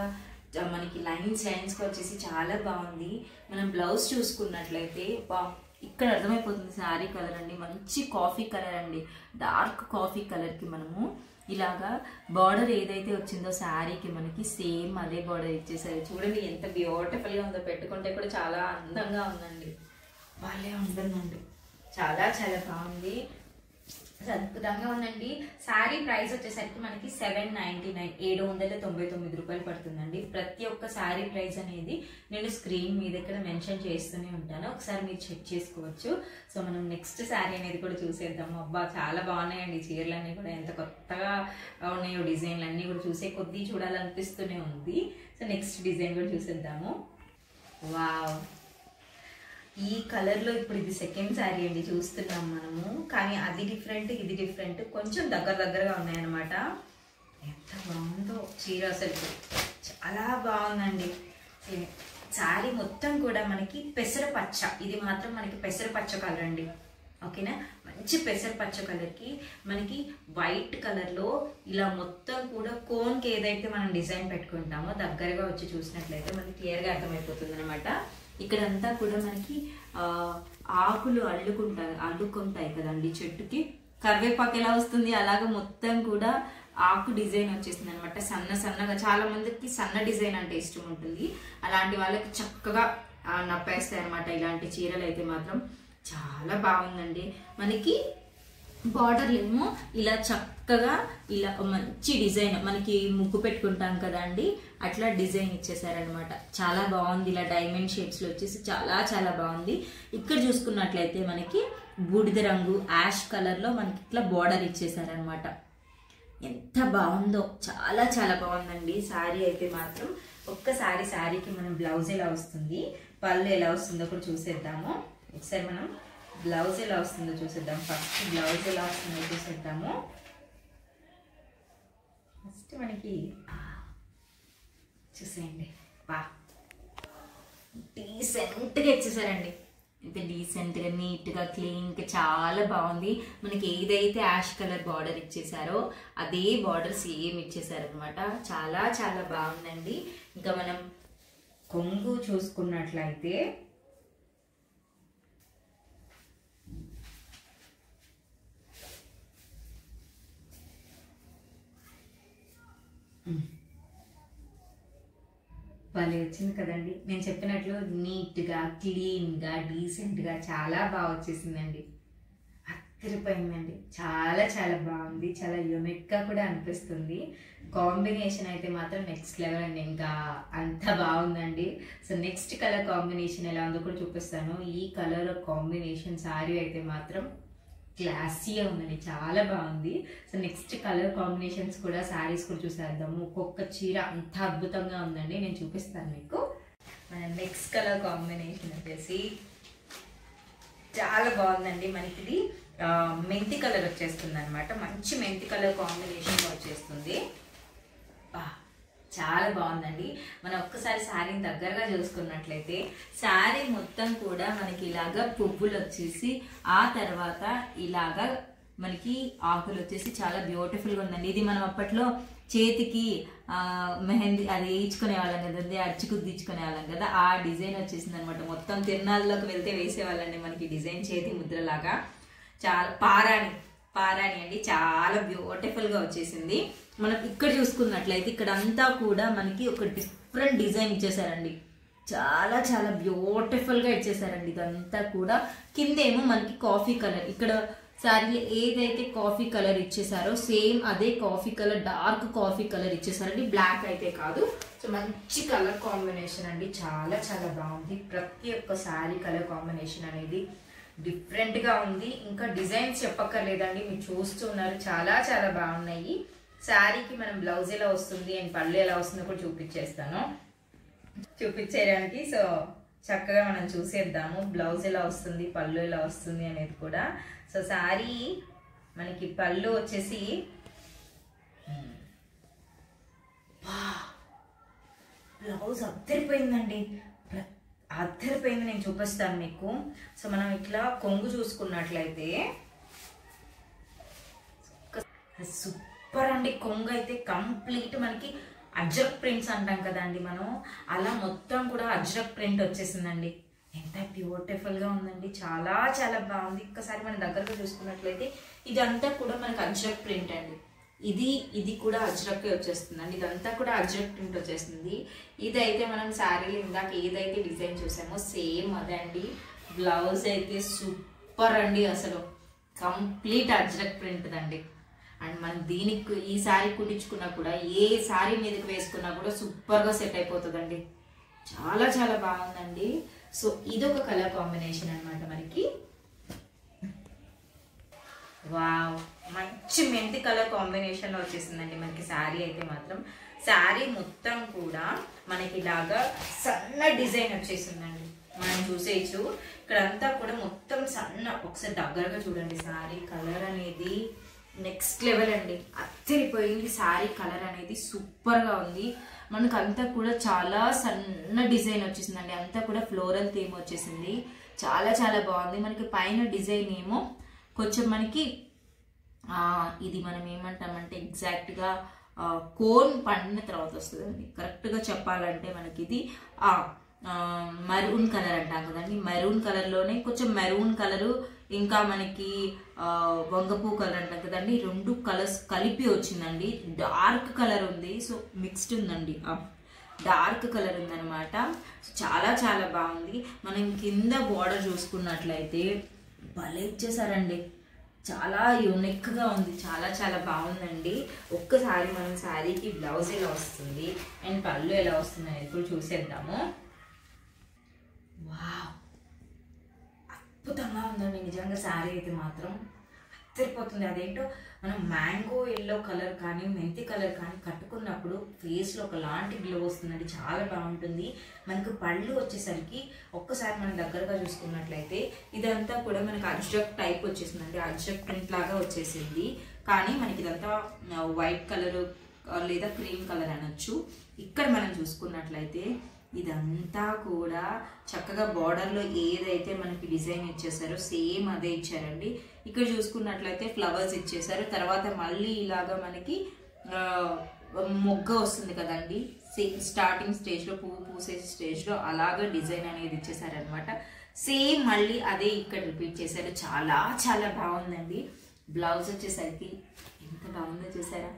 మనకి లైన్స్కి వచ్చేసి చాలా బాగుంది. మనం బ్లౌజ్ చూసుకున్నట్లయితే ఇక్కడ అర్థమైపోతుంది శారీ కలర్ అండి. మంచి కాఫీ కలర్ అండి, డార్క్ కాఫీ కలర్కి మనము ఇలాగా బార్డర్ ఏదైతే వచ్చిందో శారీకి మనకి సేమ్ అదే బార్డర్ ఇచ్చేసారు. చూడండి ఎంత బ్యూటిఫుల్గా ఉందో, పెట్టుకుంటే కూడా చాలా అందంగా ఉందండి. భలే ఉంటుందండి, చాలా చాలా బాగుంది, అద్భుతంగా ఉందండి. శారీ ప్రైస్ వచ్చేసరికి మనకి 799 799 రూపాయలు పడుతుందండి. ప్రతి ఒక్క శారీ ప్రైస్ అనేది నేను స్క్రీన్ మీద ఇక్కడ మెన్షన్ చేస్తూనే ఉంటాను, ఒకసారి మీరు చెక్ చేసుకోవచ్చు. సో మనం నెక్స్ట్ శారీ అనేది కూడా చూసేద్దాము. అబ్బా చాలా బాగున్నాయండి చీరలన్నీ కూడా, ఎంత కొత్తగా ఉన్నాయో డిజైన్లు అన్నీ కూడా చూసే కొద్దీ చూడాలనిపిస్తూనే ఉంది. సో నెక్స్ట్ డిజైన్ కూడా చూసేద్దాము. వావ్, ఈ కలర్లో ఇప్పుడు ఇది సెకండ్ శారీ అండి చూస్తున్నాం మనము. కానీ అది డిఫరెంట్, ఇది డిఫరెంట్, కొంచెం దగ్గరగా ఉన్నాయన్నమాట. ఎంత బాగుందో చీర, అసలు చాలా బాగుందండి. శారీ మొత్తం కూడా మనకి పెసరపచ్చ, ఇది మాత్రం మనకి పెసరపచ్చ కలర్ అండి. ఓకేనా, మంచి పెసరపచ్చ కలర్కి మనకి వైట్ కలర్లో ఇలా మొత్తం కూడా కోన్కి ఏదైతే మనం డిజైన్ పెట్టుకుంటామో దగ్గరగా వచ్చి చూసినట్లయితే మనకి క్లియర్గా అర్థమైపోతుంది అనమాట. ఇక్కడంతా కూడా మనకి ఆకులు అల్లుకుంటాయి కదండి చెట్టుకి. కరివేపాకు ఎలా వస్తుంది అలాగే మొత్తం కూడా ఆకు డిజైన్ వచ్చేసింది అనమాట. సన్నగా, చాలా మందికి సన్న డిజైన్ అంటే ఇష్టం ఉంటుంది, అలాంటి వాళ్ళకి చక్కగా నప్పేస్తాయి అనమాట ఇలాంటి చీరలు అయితే మాత్రం. చాలా బాగుందండి. మనకి బార్డర్ ఏమో ఇలా చక్కగా ఇలా మంచి డిజైన్, మనకి ముగ్గు పెట్టుకుంటాం కదండి అట్లా డిజైన్ ఇచ్చేసారనమాట. చాలా బాగుంది. ఇలా డైమండ్ షేప్స్ లో వచ్చేసి చాలా చాలా బాగుంది. ఇక్కడ చూసుకున్నట్లయితే మనకి బూడిద రంగు యాష్ కలర్ లో మనకి ఇట్లా బార్డర్ ఇచ్చేసారనమాట. ఎంత బాగుందో, చాలా చాలా బాగుందండి శారీ అయితే మాత్రం. ఒక్కసారి శారీకి మనం బ్లౌజ్ ఎలా వస్తుంది, పళ్ళు ఎలా వస్తుందో కూడా చూసేద్దాము. ఒకసారి మనం బ్లౌజ్ ఎలా వస్తుందో చూసేద్దాం. ఫస్ట్ బ్లౌజ్ ఎలా వస్తుందో చూసేద్దాము. ఫస్ట్ మనకి చూసేయండి, బా డీసెంట్గా ఇచ్చేసారండి. అయితే డీసెంట్గా నీట్గా క్లీన్గా చాలా బాగుంది. మనకి ఏదైతే యాష్ కలర్ బార్డర్ ఇచ్చేసారో అదే బార్డర్ సేమ్ ఇచ్చేసారనమాట. చాలా చాలా బాగుందండి. ఇంకా మనం కొంగు చూసుకున్నట్లయితే భలే వచ్చింది కదండి. నేను చెప్పినట్లు నీట్గా క్లీన్గా డీసెంట్గా చాలా బాగా వచ్చేసిందండి. అదిరిపోయిందండి. చాలా చాలా బాగుంది. చాలా యూనిక్గా కూడా అనిపిస్తుంది. కాంబినేషన్ అయితే మాత్రం నెక్స్ట్ లెవెల్ అండి. ఇంకా అంత బాగుందండి. సో నెక్స్ట్ కలర్ కాంబినేషన్ ఎలా ఉందో కూడా చూపిస్తాను. ఈ కలర్ కాంబినేషన్ శారీ అయితే మాత్రం క్లాసీగా ఉందండి. చాలా బాగుంది. సో నెక్స్ట్ కలర్ కాంబినేషన్స్ కూడా శారీస్ కూడా చూసేద్దాము. ఒక్కొక్క చీర అంత అద్భుతంగా ఉందండి. నేను చూపిస్తాను మీకు. మన నెక్స్ట్ కలర్ కాంబినేషన్ వచ్చేసి చాలా బాగుందండి. మనకి ఇది మెంతి కలర్ వచ్చేస్తుంది అనమాట. మంచి మెంతి కలర్ కాంబినేషన్ వచ్చేస్తుంది. చాలా బాగుందండి. మనం ఒక్కసారి శారీని దగ్గరగా చూసుకున్నట్లయితే శారీ మొత్తం కూడా మనకి ఇలాగా పువ్వులు వచ్చేసి ఆ తర్వాత ఇలాగా మనకి ఆకులు వచ్చేసి చాలా బ్యూటిఫుల్గా ఉందండి. ఇది మనం అప్పట్లో చేతికి మెహందీ అది వేయించుకునే వాళ్ళం కదండి, అచ్చుకుద్దించుకునే వాళ్ళం కదా, ఆ డిజైన్ వచ్చేసింది అనమాట. మొత్తం తిరునాళ్ళలోకి వెళ్తే వేసేవాళ్ళండి మనకి డిజైన్ చేతి ముద్రలాగా. చాలా పారాణి అండి. చాలా బ్యూటిఫుల్గా వచ్చేసింది. మనం ఇక్కడ చూసుకున్నట్లయితే ఇక్కడ అంతా కూడా మనకి ఒక డిఫరెంట్ డిజైన్ ఇచ్చేసారండి. చాలా చాలా బ్యూటిఫుల్గా ఇచ్చేసారండి. ఇదంతా కూడా కిందేమో మనకి కాఫీ కలర్, ఇక్కడ శారీలో ఏదైతే కాఫీ కలర్ ఇచ్చేసారో సేమ్ అదే coffee colour, dark coffee colour ఇచ్చేసారండి. బ్లాక్ అయితే కాదు. సో మంచి కలర్ కాంబినేషన్ అండి. చాలా చాలా బాగుంది. ప్రతి ఒక్క శారీ కలర్ కాంబినేషన్ అనేది డిఫరెంట్గా ఉంది. ఇంకా డిజైన్స్ చెప్పక్కర్లేదండి, మీరు చూస్తున్నారు. చాలా చాలా బాగున్నాయి. శారీకి మనం బ్లౌజ్ ఎలా వస్తుంది అండ్ పళ్ళు ఎలా వస్తుందో కూడా చూపించేయడానికి. సో చక్కగా మనం చూసేద్దాము బ్లౌజ్ ఎలా వస్తుంది, పళ్ళు ఎలా వస్తుంది అనేది కూడా. సో శారీ మనకి పళ్ళు వచ్చేసి బ్లౌజ్ అద్దరిపోయిందండి. అద్దరిపోయింది. నేను చూపిస్తాను మీకు. సో మనం ఇట్లా కొంగు చూసుకున్నట్లయితే సూపర్ అండి. కొంగు అయితే కంప్లీట్ మనకి అజ్రక్ ప్రింట్స్ అంటాం కదండి మనం, అలా మొత్తం కూడా అజ్రక్ ప్రింట్ వచ్చేసిందండి. ఎంత బ్యూటిఫుల్గా ఉందండి. చాలా చాలా బాగుంది. ఒక్కసారి మనం దగ్గరగా చూసుకున్నట్లయితే ఇదంతా కూడా మనకి అజ్రక్ ప్రింట్ అండి. ఇది కూడా అజ్రక్ వచ్చేస్తుందండి. ఇదంతా కూడా అజ్రక్ ప్రింట్ వచ్చేస్తుంది. ఇదైతే మనం శారీలో ఇందాక ఏదైతే డిజైన్ చూసామో సేమ్ అదే అండి. బ్లౌజ్ అయితే సూపర్ అండి. అసలు కంప్లీట్ అజ్రక్ ప్రింట్ అండి. అండ్ మనం దీనికి ఈ శారీ కుట్టించుకున్నా కూడా ఏ శారీ మీదకి వేసుకున్నా కూడా సూపర్గా సెట్ అయిపోతుందండి. చాలా చాలా బాగుందండి. సో ఇదొక కలర్ కాంబినేషన్ అనమాట మనకి. వావ్, మంచి మెంతి కలర్ కాంబినేషన్లో వచ్చేసిందండి మనకి శారీ అయితే మాత్రం. శారీ మొత్తం కూడా మనకి ఇలాగా సన్న డిజైన్ వచ్చేసిందండి. మనం చూసేయచ్చు ఇక్కడంతా కూడా మొత్తం సన్న. ఒకసారి దగ్గరగా చూడండి. శారీ కలర్ అనేది నెక్స్ట్ లెవెల్ అండి. అద్దరిపోయింది. శారీ కలర్ అనేది సూపర్గా ఉంది. మనకు అంతా కూడా చాలా సన్న డిజైన్ వచ్చేసిందండి. అంతా కూడా ఫ్లోరల్ థీమ్ వచ్చేసింది. చాలా చాలా బాగుంది. మనకి పైన డిజైన్ ఏమో కొంచెం మనకి ఇది మనం ఏమంటామంటే ఎగ్జాక్ట్గా కోన్ పండిన తర్వాత వస్తుందండి. కరెక్ట్గా చెప్పాలంటే మనకి ఇది మెరూన్ కలర్ అంటాం కదండి. మెరూన్ కలర్లోనే కొంచెం మెరూన్ కలరు, ఇంకా మనకి వంగపూ కలర్ అంటాం కదండి. రెండు కలర్స్ కలిపి వచ్చిందండి. డార్క్ కలర్ ఉంది. సో మిక్స్డ్ ఉందండి. డార్క్ కలర్ ఉందనమాట. చాలా చాలా బాగుంది. మనం కింద బోర్డర్ చూసుకున్నట్లయితే భలే ఇచ్చేసారండి. చాలా యూనిక్గా ఉంది, చాలా చాలా బాగుందండి. ఒక్కసారి మనం శారీకి బ్లౌజ్ ఎలా వస్తుంది అండ్ పళ్ళు ఎలా వస్తుంది అనేది కూడా చూసేద్దాము. వావ్, అద్భుతంగా ఉందండి నిజంగా. శారీ అయితే మాత్రం అద్దరిపోతుంది. అదేంటో మనం మ్యాంగో ఎల్లో కలర్ కానీ మెంతి కలర్ కానీ కట్టుకున్నప్పుడు ఫేస్లో ఒకలాంటి గ్లో వస్తుందండి, చాలా బాగుంటుంది. మనకు పళ్ళు వచ్చేసరికి ఒక్కసారి మనం దగ్గరగా చూసుకున్నట్లయితే ఇదంతా కూడా మనకి అజ్రక్ టైప్ వచ్చేసిందండి, అజ్రక్ ప్రింట్ లాగా వచ్చేసింది. కానీ మనకి ఇదంతా వైట్ కలర్ లేదా క్రీమ్ కలర్ అనొచ్చు. ఇక్కడ మనం చూసుకున్నట్లయితే ఇదంతా కూడా చక్కగా బార్డర్లో ఏదైతే మనకి డిజైన్ ఇచ్చేసారో సేమ్ అదే ఇచ్చారండి. ఇక్కడ చూసుకున్నట్లయితే ఫ్లవర్స్ ఇచ్చేసారు, తర్వాత మళ్ళీ ఇలాగా మనకి మొగ్గ వస్తుంది కదండి, స్టార్టింగ్ స్టేజ్లో పువ్వు పూసే స్టేజ్లో అలాగా డిజైన్ అనేది ఇచ్చేసారనమాట. సేమ్ మళ్ళీ అదే ఇక్కడ రిపీట్ చేశారు. చాలా చాలా బాగుందండి. బ్లౌజ్ వచ్చేసరికి ఎంత బాగుందో చూసారా.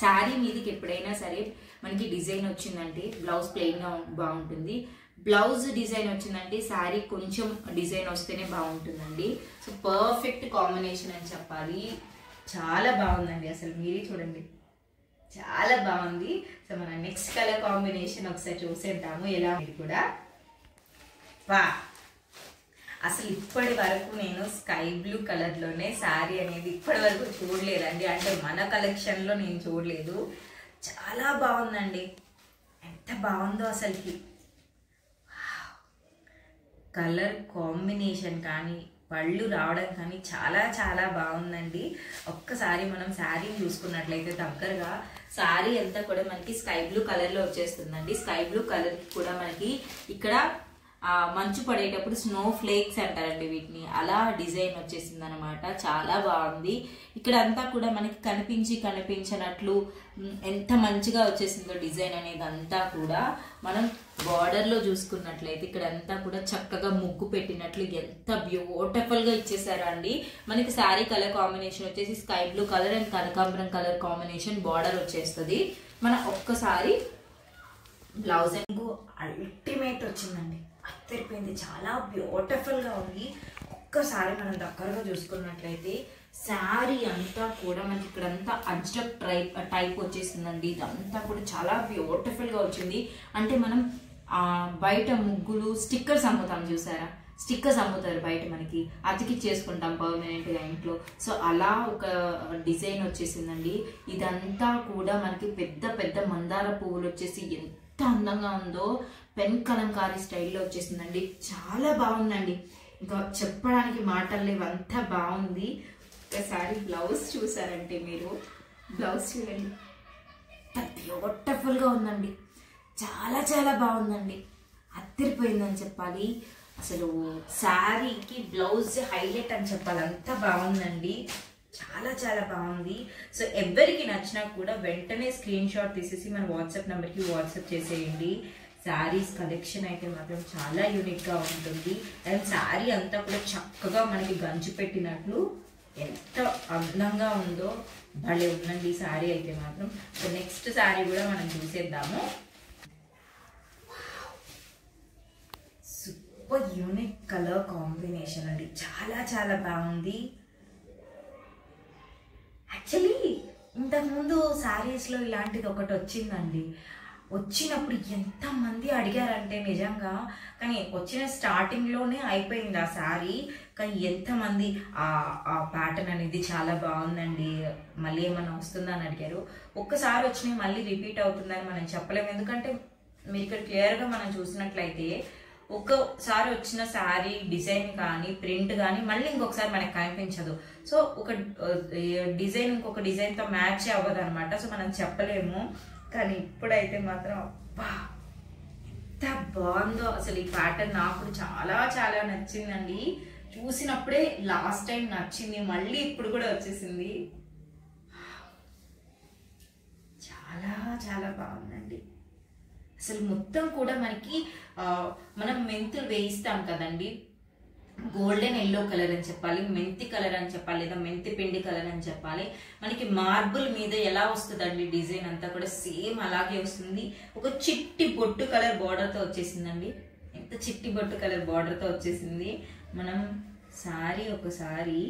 శారీ మీదకి ఎప్పుడైనా సరే మనకి డిజైన్ వచ్చిందంటే బ్లౌజ్ ప్లెయిన్గా బాగుంటుంది, బ్లౌజ్ డిజైన్ వచ్చిందంటే శారీ కొంచెం డిజైన్ వస్తేనే బాగుంటుందండి. సో పర్ఫెక్ట్ కాంబినేషన్ అని చెప్పాలి. చాలా బాగుందండి, అసలు మీరే చూడండి, చాలా బాగుంది. సో మన నెక్స్ట్ కలర్ కాంబినేషన్ ఒకసారి చూసేద్దాము ఎలా ఉంది కూడా. వా, అసలు ఇప్పటి వరకు నేను స్కై బ్లూ కలర్లోనే శారీ అనేది ఇప్పటి వరకు చూడలేదండి, అంటే మన కలెక్షన్లో నేను చూడలేదు. చాలా బాగుందండి, ఎంత బాగుందో అసలుకి. కలర్ కాంబినేషన్ కానీ పళ్ళు రావడం కానీ చాలా చాలా బాగుందండి. ఒక్కసారి మనం శారీని చూసుకున్నట్లయితే దగ్గరగా శారీ అంతా కూడా మనకి స్కై బ్లూ కలర్లో వచ్చేస్తుందండి. స్కై బ్లూ కలర్కి కూడా మనకి ఇక్కడ మంచు పడేటప్పుడు స్నో ఫ్లేక్స్ అంటారండి వీటిని, అలా డిజైన్ వచ్చేసింది అనమాట. చాలా బాగుంది. ఇక్కడ అంతా కూడా మనకి కనిపించినట్లు ఎంత మంచిగా వచ్చేసిందో డిజైన్ అనేది అంతా కూడా. మనం బార్డర్లో చూసుకున్నట్లయితే ఇక్కడ అంతా కూడా చక్కగా ముగ్గు పెట్టినట్లు ఎంత బ్యూటిఫుల్గా ఇచ్చేసారా అండి. మనకి శారీ కలర్ కాంబినేషన్ వచ్చేసి స్కై బ్లూ కలర్ అండ్ కనకాంబరం కలర్ కాంబినేషన్ బార్డర్ వచ్చేస్తుంది. మనం ఒక్కసారి బ్లౌజ్ అల్టిమేట్ వచ్చిందండి, అద్దరిపోయింది, చాలా బ్యూటిఫుల్గా ఉంది. ఒక్కసారి మనం దగ్గరగా చూసుకున్నట్లయితే శారీ అంతా కూడా మనకి ఇక్కడంతా అజ్రక్ టైప్ వచ్చేసిందండి. ఇదంతా కూడా చాలా బ్యూటిఫుల్గా వచ్చింది. అంటే మనం బయట ముగ్గులు స్టిక్కర్స్ అమ్ముతాం చూసారా, స్టిక్కర్స్ అమ్ముతారు బయట, మనకి అతికి చేసుకుంటాం పర్మనెంట్గా ఇంట్లో. సో అలా ఒక డిజైన్ వచ్చేసిందండి. ఇదంతా కూడా మనకి పెద్ద పెద్ద మందార పువ్వులు వచ్చేసి ఎంత అందంగా ఉందో, పెన్ కలంకారీ స్టైల్లో వచ్చేసిందండి. చాలా బాగుందండి, ఇంకా చెప్పడానికి మాటలు లేవు, అంత బాగుంది. ఒకసారి బ్లౌజ్ చూసారంటే మీరు, బ్లౌజ్ చూడండి, బ్యూటిఫుల్గా ఉందండి, చాలా చాలా బాగుందండి, అద్దరిపోయిందని చెప్పాలి. అసలు శారీకి బ్లౌజ్ హైలైట్ అని చెప్పాలి, అంత బాగుందండి, చాలా చాలా బాగుంది. సో ఎవరికి నచ్చినా కూడా వెంటనే స్క్రీన్ షాట్ తీసేసి మన వాట్సాప్ నెంబర్కి వాట్సాప్ చేసేయండి. శారీస్ కలెక్షన్ అయితే మాత్రం చాలా యూనిక్గా ఉంటుంది. అండ్ శారీ అంతా కూడా చక్కగా మనకి గంజి పెట్టినట్లు ఎంత అందంగా ఉందో, భలే ఉందండి శారీ అయితే మాత్రం. సో నెక్స్ట్ శారీ కూడా మనం చూసేద్దాము. సూపర్ యూనిక్ కలర్ కాంబినేషన్ అండి, చాలా చాలా బాగుంది. యాక్చువల్లీ ఇంతకుముందు శారీస్లో ఇలాంటిది ఒకటి వచ్చిందండి. వచ్చినప్పుడు ఎంతమంది అడిగారంటే నిజంగా, కానీ వచ్చిన స్టార్టింగ్లోనే అయిపోయింది ఆ శారీ. కానీ ఎంతమంది ఆ ప్యాటర్న్ అనేది చాలా బాగుందండి, మళ్ళీ ఏమైనా వస్తుందా అని అడిగారు. ఒక్కసారి వచ్చినాయి మళ్ళీ రిపీట్ అవుతుందని మనం చెప్పలేము, ఎందుకంటే మీరు ఇక్కడ క్లియర్గా మనం చూసినట్లయితే ఒక్కసారి వచ్చిన శారీ డిజైన్ కానీ ప్రింట్ కానీ మళ్ళీ ఇంకొకసారి మనకు కనిపించదు. సో ఒక డిజైన్ ఇంకొక డిజైన్తో మ్యాచ్ అవ్వదు అనమాట. సో మనం చెప్పలేము. కానీ ఇప్పుడైతే మాత్రం అబ్బా ఎంత బాగుందో అసలు. ఈ ప్యాటర్న్ నాకు చాలా చాలా నచ్చిందండి. చూసినప్పుడే లాస్ట్ టైం నచ్చింది, మళ్ళీ ఇప్పుడు కూడా వచ్చేసింది. చాలా చాలా బాగుందండి అసలు. మొత్తం కూడా మనకి మనం మెంతులు వేయిస్తాం కదండి, గోల్డెన్ ఎల్లో కలర్ అని చెప్పాలి, మెంతి కలర్ అని చెప్పాలి, లేదా మెంతి పిండి కలర్ అని చెప్పాలి. మనకి మార్బుల్ మీద ఎలా వస్తుందండి డిజైన్ అంతా కూడా సేమ్ అలాగే వస్తుంది. ఒక చిట్టి బొట్టు కలర్ బార్డర్తో వచ్చేసిందండి, ఎంత చిట్టి బొట్టు కలర్ బార్డర్తో వచ్చేసింది. మనం శారీ ఒకసారి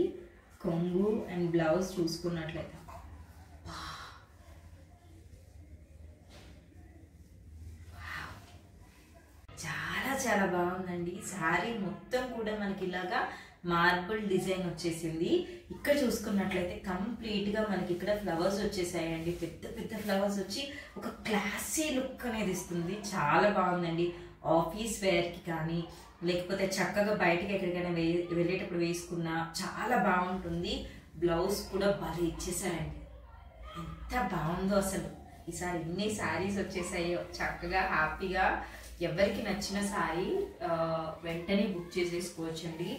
కొంగు అండ్ బ్లౌజ్ చూసుకున్నట్లయితే చాలా చాలా బాగుందండి. శారీ మొత్తం కూడా మనకి ఇలాగా మార్బుల్ డిజైన్ వచ్చేసింది. ఇక్కడ చూసుకున్నట్లయితే కంప్లీట్గా మనకి ఇక్కడ ఫ్లవర్స్ వచ్చేసాయండి. పెద్ద పెద్ద ఫ్లవర్స్ వచ్చి ఒక క్లాసీ లుక్ అనేది ఇస్తుంది. చాలా బాగుందండి. ఆఫీస్ వేర్కి కానీ లేకపోతే చక్కగా బయటకి ఎక్కడికైనా వెళ్ళేటప్పుడు వేసుకున్నా చాలా బాగుంటుంది. బ్లౌజ్ కూడా భలే ఇచ్చేసారండి. ఎంత బాగుందో అసలు. ఈసారి ఎన్ని శారీస్ వచ్చేసాయో. చక్కగా హ్యాపీగా ఎవరికి నచ్చిన శారీ వెంటనే బుక్ చేసేసుకోవచ్చండి.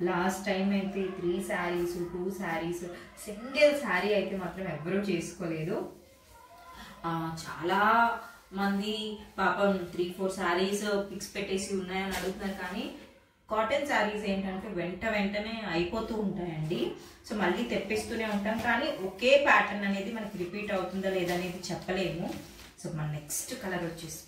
లాస్ట్ టైం అయితే 3 శారీస్ 2 శారీస్ సింగిల్ శారీ అయితే మాత్రం ఎవరూ చేసుకోలేదు. చాలా మంది పాపం 3-4 శారీస్ పిక్స్ పెట్టేసి ఉన్నాయని అడుగుతున్నారు. కానీ కాటన్ శారీస్ ఏంటంటే వెంటనే అయిపోతూ ఉంటాయండి. సో మళ్ళీ తెప్పిస్తూనే ఉంటాం. కానీ ఒకే ప్యాటర్న్ అనేది మనకి రిపీట్ అవుతుందా లేదా అనేది చెప్పలేము. సో మన నెక్స్ట్ కలర్ వచ్చేసి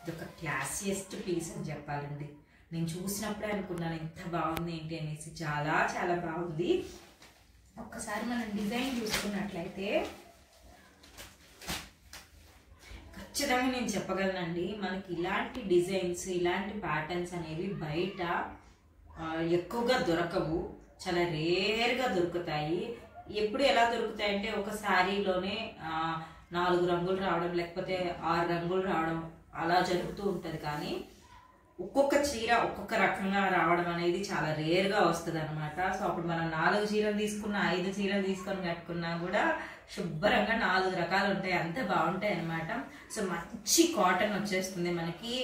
ఇదొక క్లాసియస్ట్ పీస్ అని చెప్పాలండి. నేను చూసినప్పుడే అనుకున్నాను ఎంత బాగుంది ఏంటి అనేసి. చాలా చాలా బాగుంది. ఒక్కసారి మనం డిజైన్ చూసుకున్నట్లయితే ఖచ్చితంగా నేను చెప్పగలనండి, మనకి ఇలాంటి డిజైన్స్ ఇలాంటి ప్యాటర్న్స్ అనేవి బయట ఎక్కువగా దొరకవు. చాలా రేర్గా దొరుకుతాయి. ఎప్పుడు ఎలా దొరుకుతాయి అంటే ఒక శారీలోనే 4 రంగులు రావడం లేకపోతే 6 రంగులు రావడం అలా జరుగుతూ ఉంటుంది. కానీ ఒక్కొక్క చీర ఒక్కొక్క రకంగా రావడం అనేది చాలా రేర్గా వస్తుంది అనమాట. సో అప్పుడు మనం 4 చీరలు తీసుకున్నా 5 చీరలు తీసుకొని కట్టుకున్నా కూడా శుభ్రంగా 4 రకాలు ఉంటాయి. అంత బాగుంటాయి అనమాట. సో మంచి కాటన్ వచ్చేస్తుంది మనకి.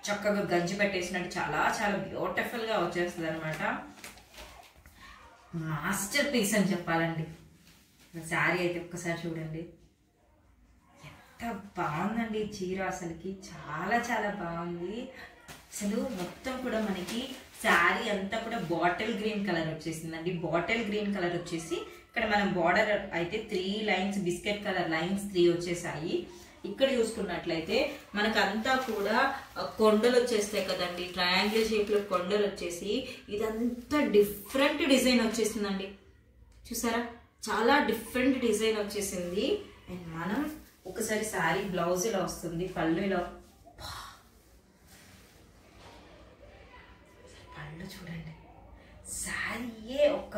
చక్కగా గంజి పెట్టేసినట్టు చాలా చాలా బ్యూటిఫుల్గా వచ్చేస్తుంది అనమాట. మాస్టర్ పీస్ అని చెప్పాలండి. శారీ అయితే ఒక్కసారి చూడండి ఎంత బాగుందండి. చీర అసలుకి చాలా చాలా బాగుంది. అసలు మొత్తం కూడా మనకి శారీ అంతా కూడా బాటిల్ గ్రీన్ కలర్ వచ్చేసిందండి. బాటిల్ గ్రీన్ కలర్ వచ్చేసి ఇక్కడ మనం బార్డర్ అయితే 3 లైన్స్ బిస్కెట్ కలర్ లైన్స్ 3 వచ్చేసాయి. ఇక్కడ చూసుకున్నట్లయితే మనకంతా కూడా కొండలు వచ్చేస్తాయి కదండి. ట్రయాంగిల్ షేప్ లో కొండలు వచ్చేసి ఇదంతా డిఫరెంట్ డిజైన్ వచ్చేసిందండి. చూసారా చాలా డిఫరెంట్ డిజైన్ వచ్చేసింది. అండ్ మనం ఒకసారి శారీ బ్లౌజ్ ఇలా వస్తుంది, పళ్ళు ఇలా. పళ్ళు చూడండి, శారీయే ఒక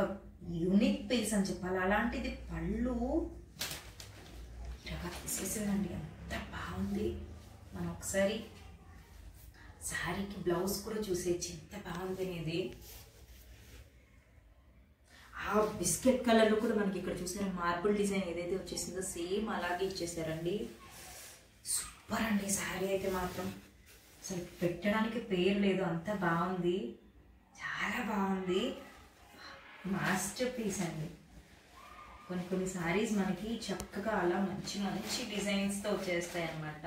యూనిక్ పీస్ అని చెప్పాలి. అలాంటిది పళ్ళు ఇలా తీసేసిందండి. అంత బాగుంది. మనం ఒకసారి శారీకి బ్లౌజ్ కూడా చూసేయచ్చు ఎంత బాగుంది అనేది. ఆ బిస్కెట్ కలర్లో కూడా మనకి ఇక్కడ చూసారా మార్బుల్ డిజైన్ ఏదైతే వచ్చేసిందో సేమ్ అలాగే ఇచ్చేసారండి. సూపర్ అండి. శారీ అయితే మాత్రం అసలు పెట్టడానికి పేరు లేదు, అంత బాగుంది. చాలా బాగుంది. మాస్టర్ పీస్ అండి. కొన్ని శారీస్ మనకి చక్కగా అలా మంచి మంచి డిజైన్స్తో వచ్చేస్తాయి అన్నమాట.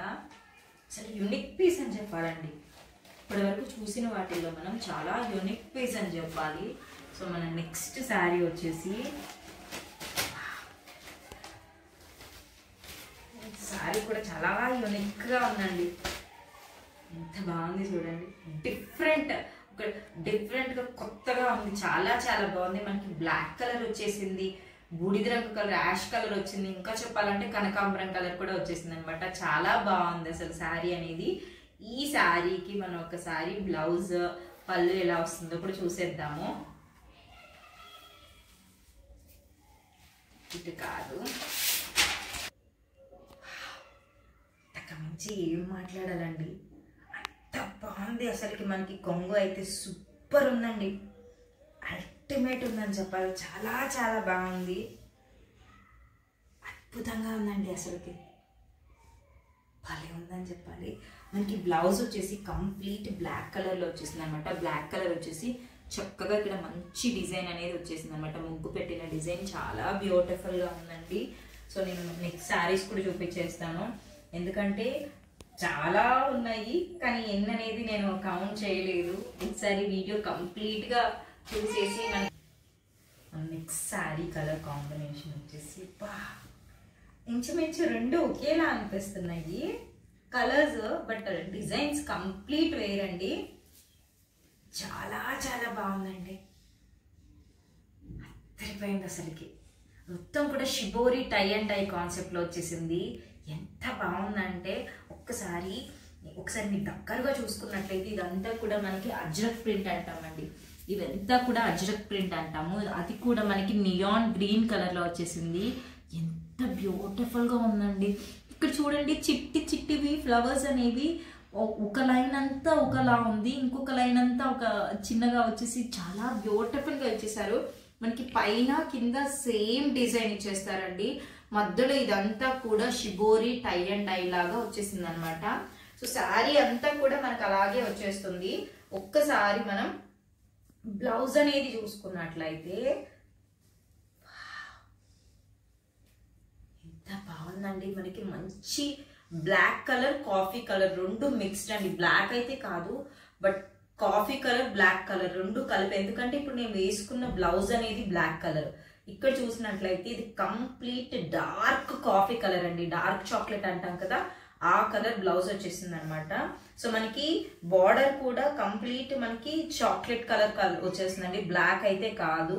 అసలు యూనిక్ పీస్ అని చెప్పాలండి. ఇప్పటివరకు చూసిన వాటిల్లో మనం చాలా యూనిక్ పీస్ అని చెప్పాలి. సో మన నెక్స్ట్ శారీ వచ్చేసి శారీ కూడా చాలా యూనిక్గా ఉందండి. ఎంత బాగుంది చూడండి. డిఫరెంట్గా కొత్తగా ఉంది. చాలా చాలా బాగుంది. మనకి బ్లాక్ కలర్ వచ్చేసింది, బూడిద రంగు కలర్, యాష్ కలర్ వచ్చింది. ఇంకా చెప్పాలంటే కనకాంబరం కలర్ కూడా వచ్చేసింది అనమాట. చాలా బాగుంది అసలు శారీ అనేది. ఈ శారీకి మనం ఒకసారి బ్లౌజ్ పళ్ళు ఎలా వస్తుందో కూడా చూసేద్దాము. ఇది కాదు మించి ఏం మాట్లాడాలండి. అంత బాగుంది అసలుకి. మనకి కొంగు అయితే సూపర్ ఉందండి. అల్టిమేట్ ఉందని చెప్పాలి. చాలా చాలా బాగుంది. అద్భుతంగా ఉందండి అసలుకి. భలే ఉందని చెప్పాలి. మనకి బ్లౌజ్ వచ్చేసి కంప్లీట్ బ్లాక్ కలర్లో వచ్చేసింది అనమాట. బ్లాక్ కలర్ వచ్చేసి చక్కగా ఇక్కడ మంచి డిజైన్ అనేది వచ్చేసింది అనమాట. ముగ్గు పెట్టిన డిజైన్ చాలా బ్యూటిఫుల్గా ఉందండి. సో నేను నెక్స్ట్ శారీస్ కూడా చూపించేస్తాను, ఎందుకంటే చాలా ఉన్నాయి కానీ ఎన్ని అనేది నేను కౌంట్ చేయలేదు. ఒకసారి వీడియో కంప్లీట్గా చూసేసి మన నెక్స్ట్ శారీ కలర్ కాంబినేషన్ వచ్చేసి ఇంచుమించు 2 ఒకేలా అనిపిస్తున్నాయి కలర్స్, బట్ డిజైన్స్ కంప్లీట్ వేరండి. చాలా చాలా బాగుందండి. అదిరిపోయింది అసలుకి. మొత్తం కూడా షిబోరి టై అండ్ టై కాన్సెప్ట్లో వచ్చేసింది. ఎంత బాగుందంటే ఒకసారి మీరు దగ్గరగా చూసుకున్నట్లయితే ఇదంతా కూడా మనకి అజ్రక్ ప్రింట్ అంటామండి. ఇదంతా కూడా అజ్రక్ ప్రింట్ అంటాము. అది కూడా మనకి నియాన్ గ్రీన్ కలర్లో వచ్చేసింది. ఎంత బ్యూటిఫుల్గా ఉందండి. ఇక్కడ చూడండి చిట్టివి ఫ్లవర్స్ అనేవి ఒక లైన్ అంతా ఒకలా ఉంది, ఇంకొక లైన్ అంతా ఒక చిన్నగా వచ్చేసి చాలా బ్యూటిఫుల్గా వచ్చేసారు. మనకి పైన కింద సేమ్ డిజైన్ ఇచ్చేస్తారండి. మధ్యలో ఇదంతా కూడా షిబోరి టై అండ్ డై లాగా వచ్చేసింది అనమాట. సో శారీ అంతా కూడా మనకు అలాగే వచ్చేస్తుంది. ఒక్కసారి మనం బ్లౌజ్ అనేది చూసుకున్నట్లయితే ఎంత బాగుందండి. మనకి మంచి బ్లాక్ కలర్ కాఫీ కలర్ రెండు మిక్స్డ్ అండి. బ్లాక్ అయితే కాదు, but coffee colour black colour రెండు కలిపి. ఎందుకంటే ఇప్పుడు నేను వేసుకున్న బ్లౌజ్ అనేది బ్లాక్ కలర్. ఇక్కడ చూసినట్లయితే ఇది కంప్లీట్ డార్క్ కాఫీ కలర్ అండి. డార్క్ చాక్లెట్ అంటాం కదా, ఆ కలర్ బ్లౌజ్ వచ్చేసింది అనమాట. సో మనకి బార్డర్ కూడా కంప్లీట్ మనకి చాక్లెట్ కలర్ వచ్చేసిందండి, బ్లాక్ అయితే కాదు.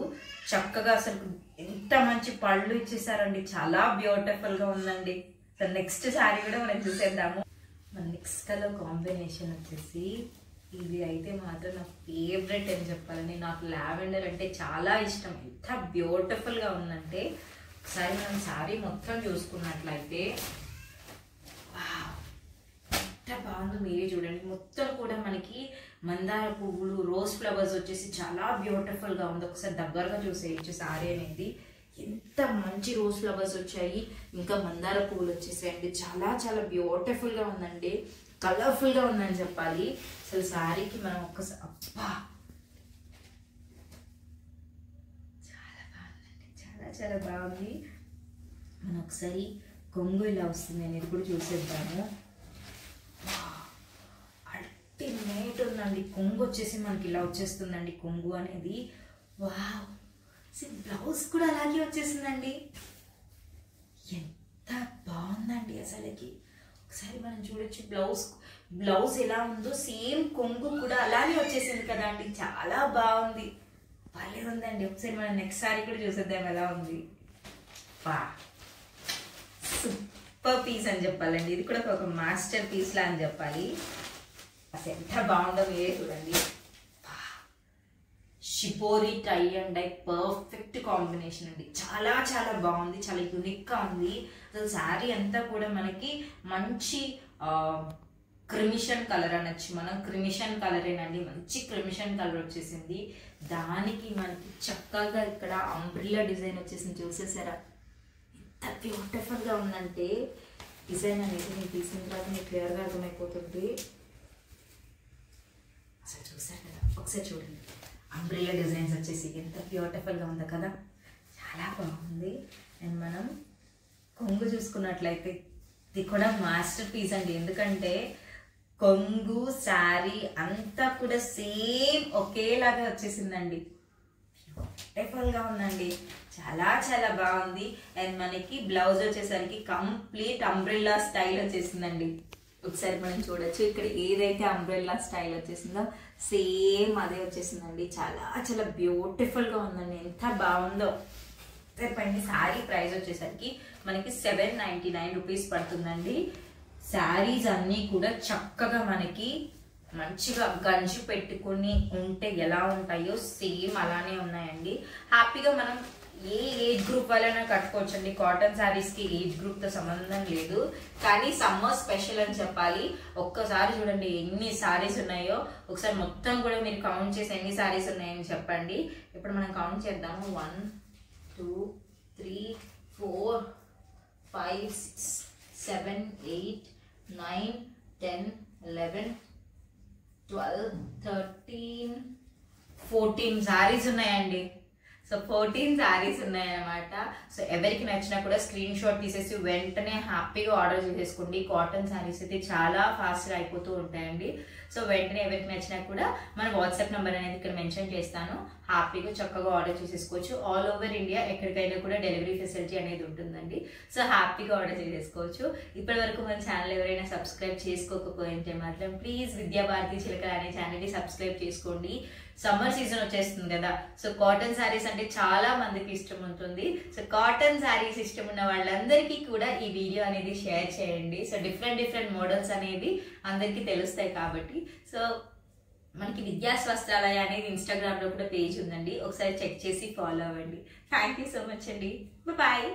చక్కగా అసలు ఎంత మంచి పళ్ళు ఇచ్చేసారండి, చాలా బ్యూటిఫుల్ గా ఉందండి. సో నెక్స్ట్ శారీ కూడా మనం చూసేద్దాము. మన నెక్స్ట్ కలర్ కాంబినేషన్ వచ్చేసి ఇది అయితే మాత్రం నా ఫేవరెట్ అని చెప్పాలండి. నాకు లావెండర్ అంటే చాలా ఇష్టం. ఎంత బ్యూటిఫుల్ గా ఉందంటే ఒకసారి మనం శారీ మొత్తం చూసుకున్నట్లయితే ఎంత బాగుందో మీరే చూడండి. మొత్తం కూడా మనకి మందార పువ్వులు రోజ్ ఫ్లవర్స్ వచ్చేసి చాలా బ్యూటిఫుల్ గా ఉంది. ఒకసారి దగ్గరగా చూసేయచ్చు శారీ అనేది. ఎంత మంచి రోజ్ ఫ్లవర్స్ వచ్చాయి, ఇంకా మందార పువ్వులు వచ్చేసాయండి. చాలా చాలా బ్యూటిఫుల్ గా ఉందండి, కలర్ఫుల్ గా ఉందని చెప్పాలి. అసలు శారీకి మనం ఒక్కసారి అబ్బా చాలా బాగుందండి, చాలా చాలా బాగుంది. మనం ఒకసారి కొంగు ఇలా వస్తుంది అనేది కూడా చూసేద్దాము. అల్టిమేట్ ఉందండి. కొంగు వచ్చేసి మనకి ఇలా వచ్చేస్తుందండి కొంగు అనేది. వావ్, బ్లౌజ్ కూడా అలాగే వచ్చేసిందండి. ఎంత బాగుందండి అసలుకి. ఒకసారి మనం చూడొచ్చు బ్లౌజ్ ఎలా ఉందో సేమ్ కొంగు కూడా అలానే వచ్చేసింది కదా అండి. చాలా బాగుంది, భలే ఉందండి. ఒకసారి మనం నెక్స్ట్ సారీ కూడా చూసేద్దాం ఎలా ఉంది. వా, సూపర్ పీస్ అని చెప్పాలండి. ఇది కూడా ఒక మాస్టర్ పీస్ లా అని చెప్పాలి. అసలు ఎంత బాగుందో మీరే చూడండి. Shibori tie and dye perfect combination అండి. చాలా చాలా బాగుంది, చాలా యూనిక్ గా ఉంది. అసలు శారీ అంతా కూడా మనకి మంచి క్రిమిషన్ కలర్ అనొచ్చు మనం. క్రిమిషన్ కలరేనండి, మంచి క్రిమిషన్ కలర్ వచ్చేసింది. దానికి మనకి చక్కగా ఇక్కడ అంబ్రిల్లా డిజైన్ వచ్చేసింది. చూసేసారా ఎంత బ్యూటిఫుల్ గా ఉందంటే డిజైన్ అనేది. నేను తీసిన తర్వాత మీకు క్లియర్గా అర్థమైపోతుంది. అసలు చూసారు కదా, ఒకసారి చూడండి. అంబ్రిల్లా డిజైన్స్ వచ్చేసి ఎంత బ్యూటిఫుల్గా ఉందో కదా, చాలా బాగుంది. అండ్ మనం కొంగు చూసుకున్నట్లయితే ఇది కూడా మాస్టర్ పీస్ అండి. ఎందుకంటే కొంగు శారీ అంతా కూడా సేమ్ ఒకేలాగా వచ్చేసిందండి. బ్యూటిఫుల్గా ఉందండి, చాలా చాలా బాగుంది. అండ్ మనకి బ్లౌజ్ వచ్చేసరికి కంప్లీట్ అంబ్రిల్లా స్టైల్ వచ్చేసిందండి. ఒకసారి మనం చూడొచ్చు, ఇక్కడ ఏదైతే అంబ్రెల్లా స్టైల్ వచ్చేసిందో సేమ్ అదే వచ్చేసిందండి. చాలా చాలా బ్యూటిఫుల్ గా ఉందండి, ఎంత బాగుందో. రేపండి శారీ ప్రైస్ వచ్చేసరికి మనకి 799 రూపీస్ పడుతుందండి. శారీస్ అన్నీ కూడా చక్కగా మనకి మంచిగా గంజి పెట్టుకుని ఉంటే ఎలా ఉంటాయో సేమ్ అలానే ఉన్నాయండి. హ్యాపీగా మనం ఏ ఏజ్ గ్రూప్ వాళ్ళైనా కట్టుకోవచ్చండి. కాటన్ శారీస్కి ఏజ్ గ్రూప్తో సంబంధం లేదు. కానీ సమ్మర్ స్పెషల్ అని చెప్పాలి. ఒక్కసారి చూడండి ఎన్ని శారీస్ ఉన్నాయో. ఒకసారి మొత్తం కూడా మీరు కౌంట్ చేసి ఎన్ని శారీస్ ఉన్నాయని చెప్పండి. ఇప్పుడు మనం కౌంట్ చేద్దాము. 1 2 3 4 5 6 7 8 9 10 11 12 13 14 శారీస్ ఉన్నాయండి. సో 14 శారీస్ ఉన్నాయన్నమాట. సో ఎవరికి నచ్చినా కూడా స్క్రీన్ షాట్ తీసేసి వెంటనే హ్యాపీగా ఆర్డర్ చేసేసుకోండి. కాటన్ శారీస్ అయితే చాలా ఫాస్ట్గా అయిపోతూ ఉంటాయండి. సో వెంటనే ఎవరికి నచ్చినా కూడా మన వాట్సాప్ నెంబర్ అనేది ఇక్కడ మెన్షన్ చేస్తాను. హ్యాపీగా చక్కగా ఆర్డర్ చేసేసుకోవచ్చు. ఆల్ ఓవర్ ఇండియా ఎక్కడికైనా కూడా డెలివరీ ఫెసిలిటీ అనేది ఉంటుందండి. సో హ్యాపీగా ఆర్డర్ చేసేసుకోవచ్చు. ఇప్పటి వరకు మన ఛానల్ ఎవరైనా సబ్స్క్రైబ్ చేసుకోకపోయింటే మాత్రం ప్లీజ్ విద్యాభారతి చిలకల అనే ఛానల్ని సబ్స్క్రైబ్ చేసుకోండి. సమ్మర్ సీజన్ వచ్చేస్తుంది కదా, సో కాటన్ శారీస్ అంటే చాలా మందికి ఇష్టం ఉంటుంది. సో కాటన్ శారీస్ ఇష్టం ఉన్న వాళ్ళందరికీ కూడా ఈ వీడియో అనేది షేర్ చేయండి. సో డిఫరెంట్ మోడల్స్ అనేవి అందరికీ తెలుస్తాయి కాబట్టి. సో మనకి విద్యాస్ వస్త్రాలయ అనేది ఇన్స్టాగ్రామ్లో కూడా పేజ్ ఉందండి, ఒకసారి చెక్ చేసి ఫాలో అవ్వండి. థ్యాంక్ యూ సో మచ్ అండి. బాయ్.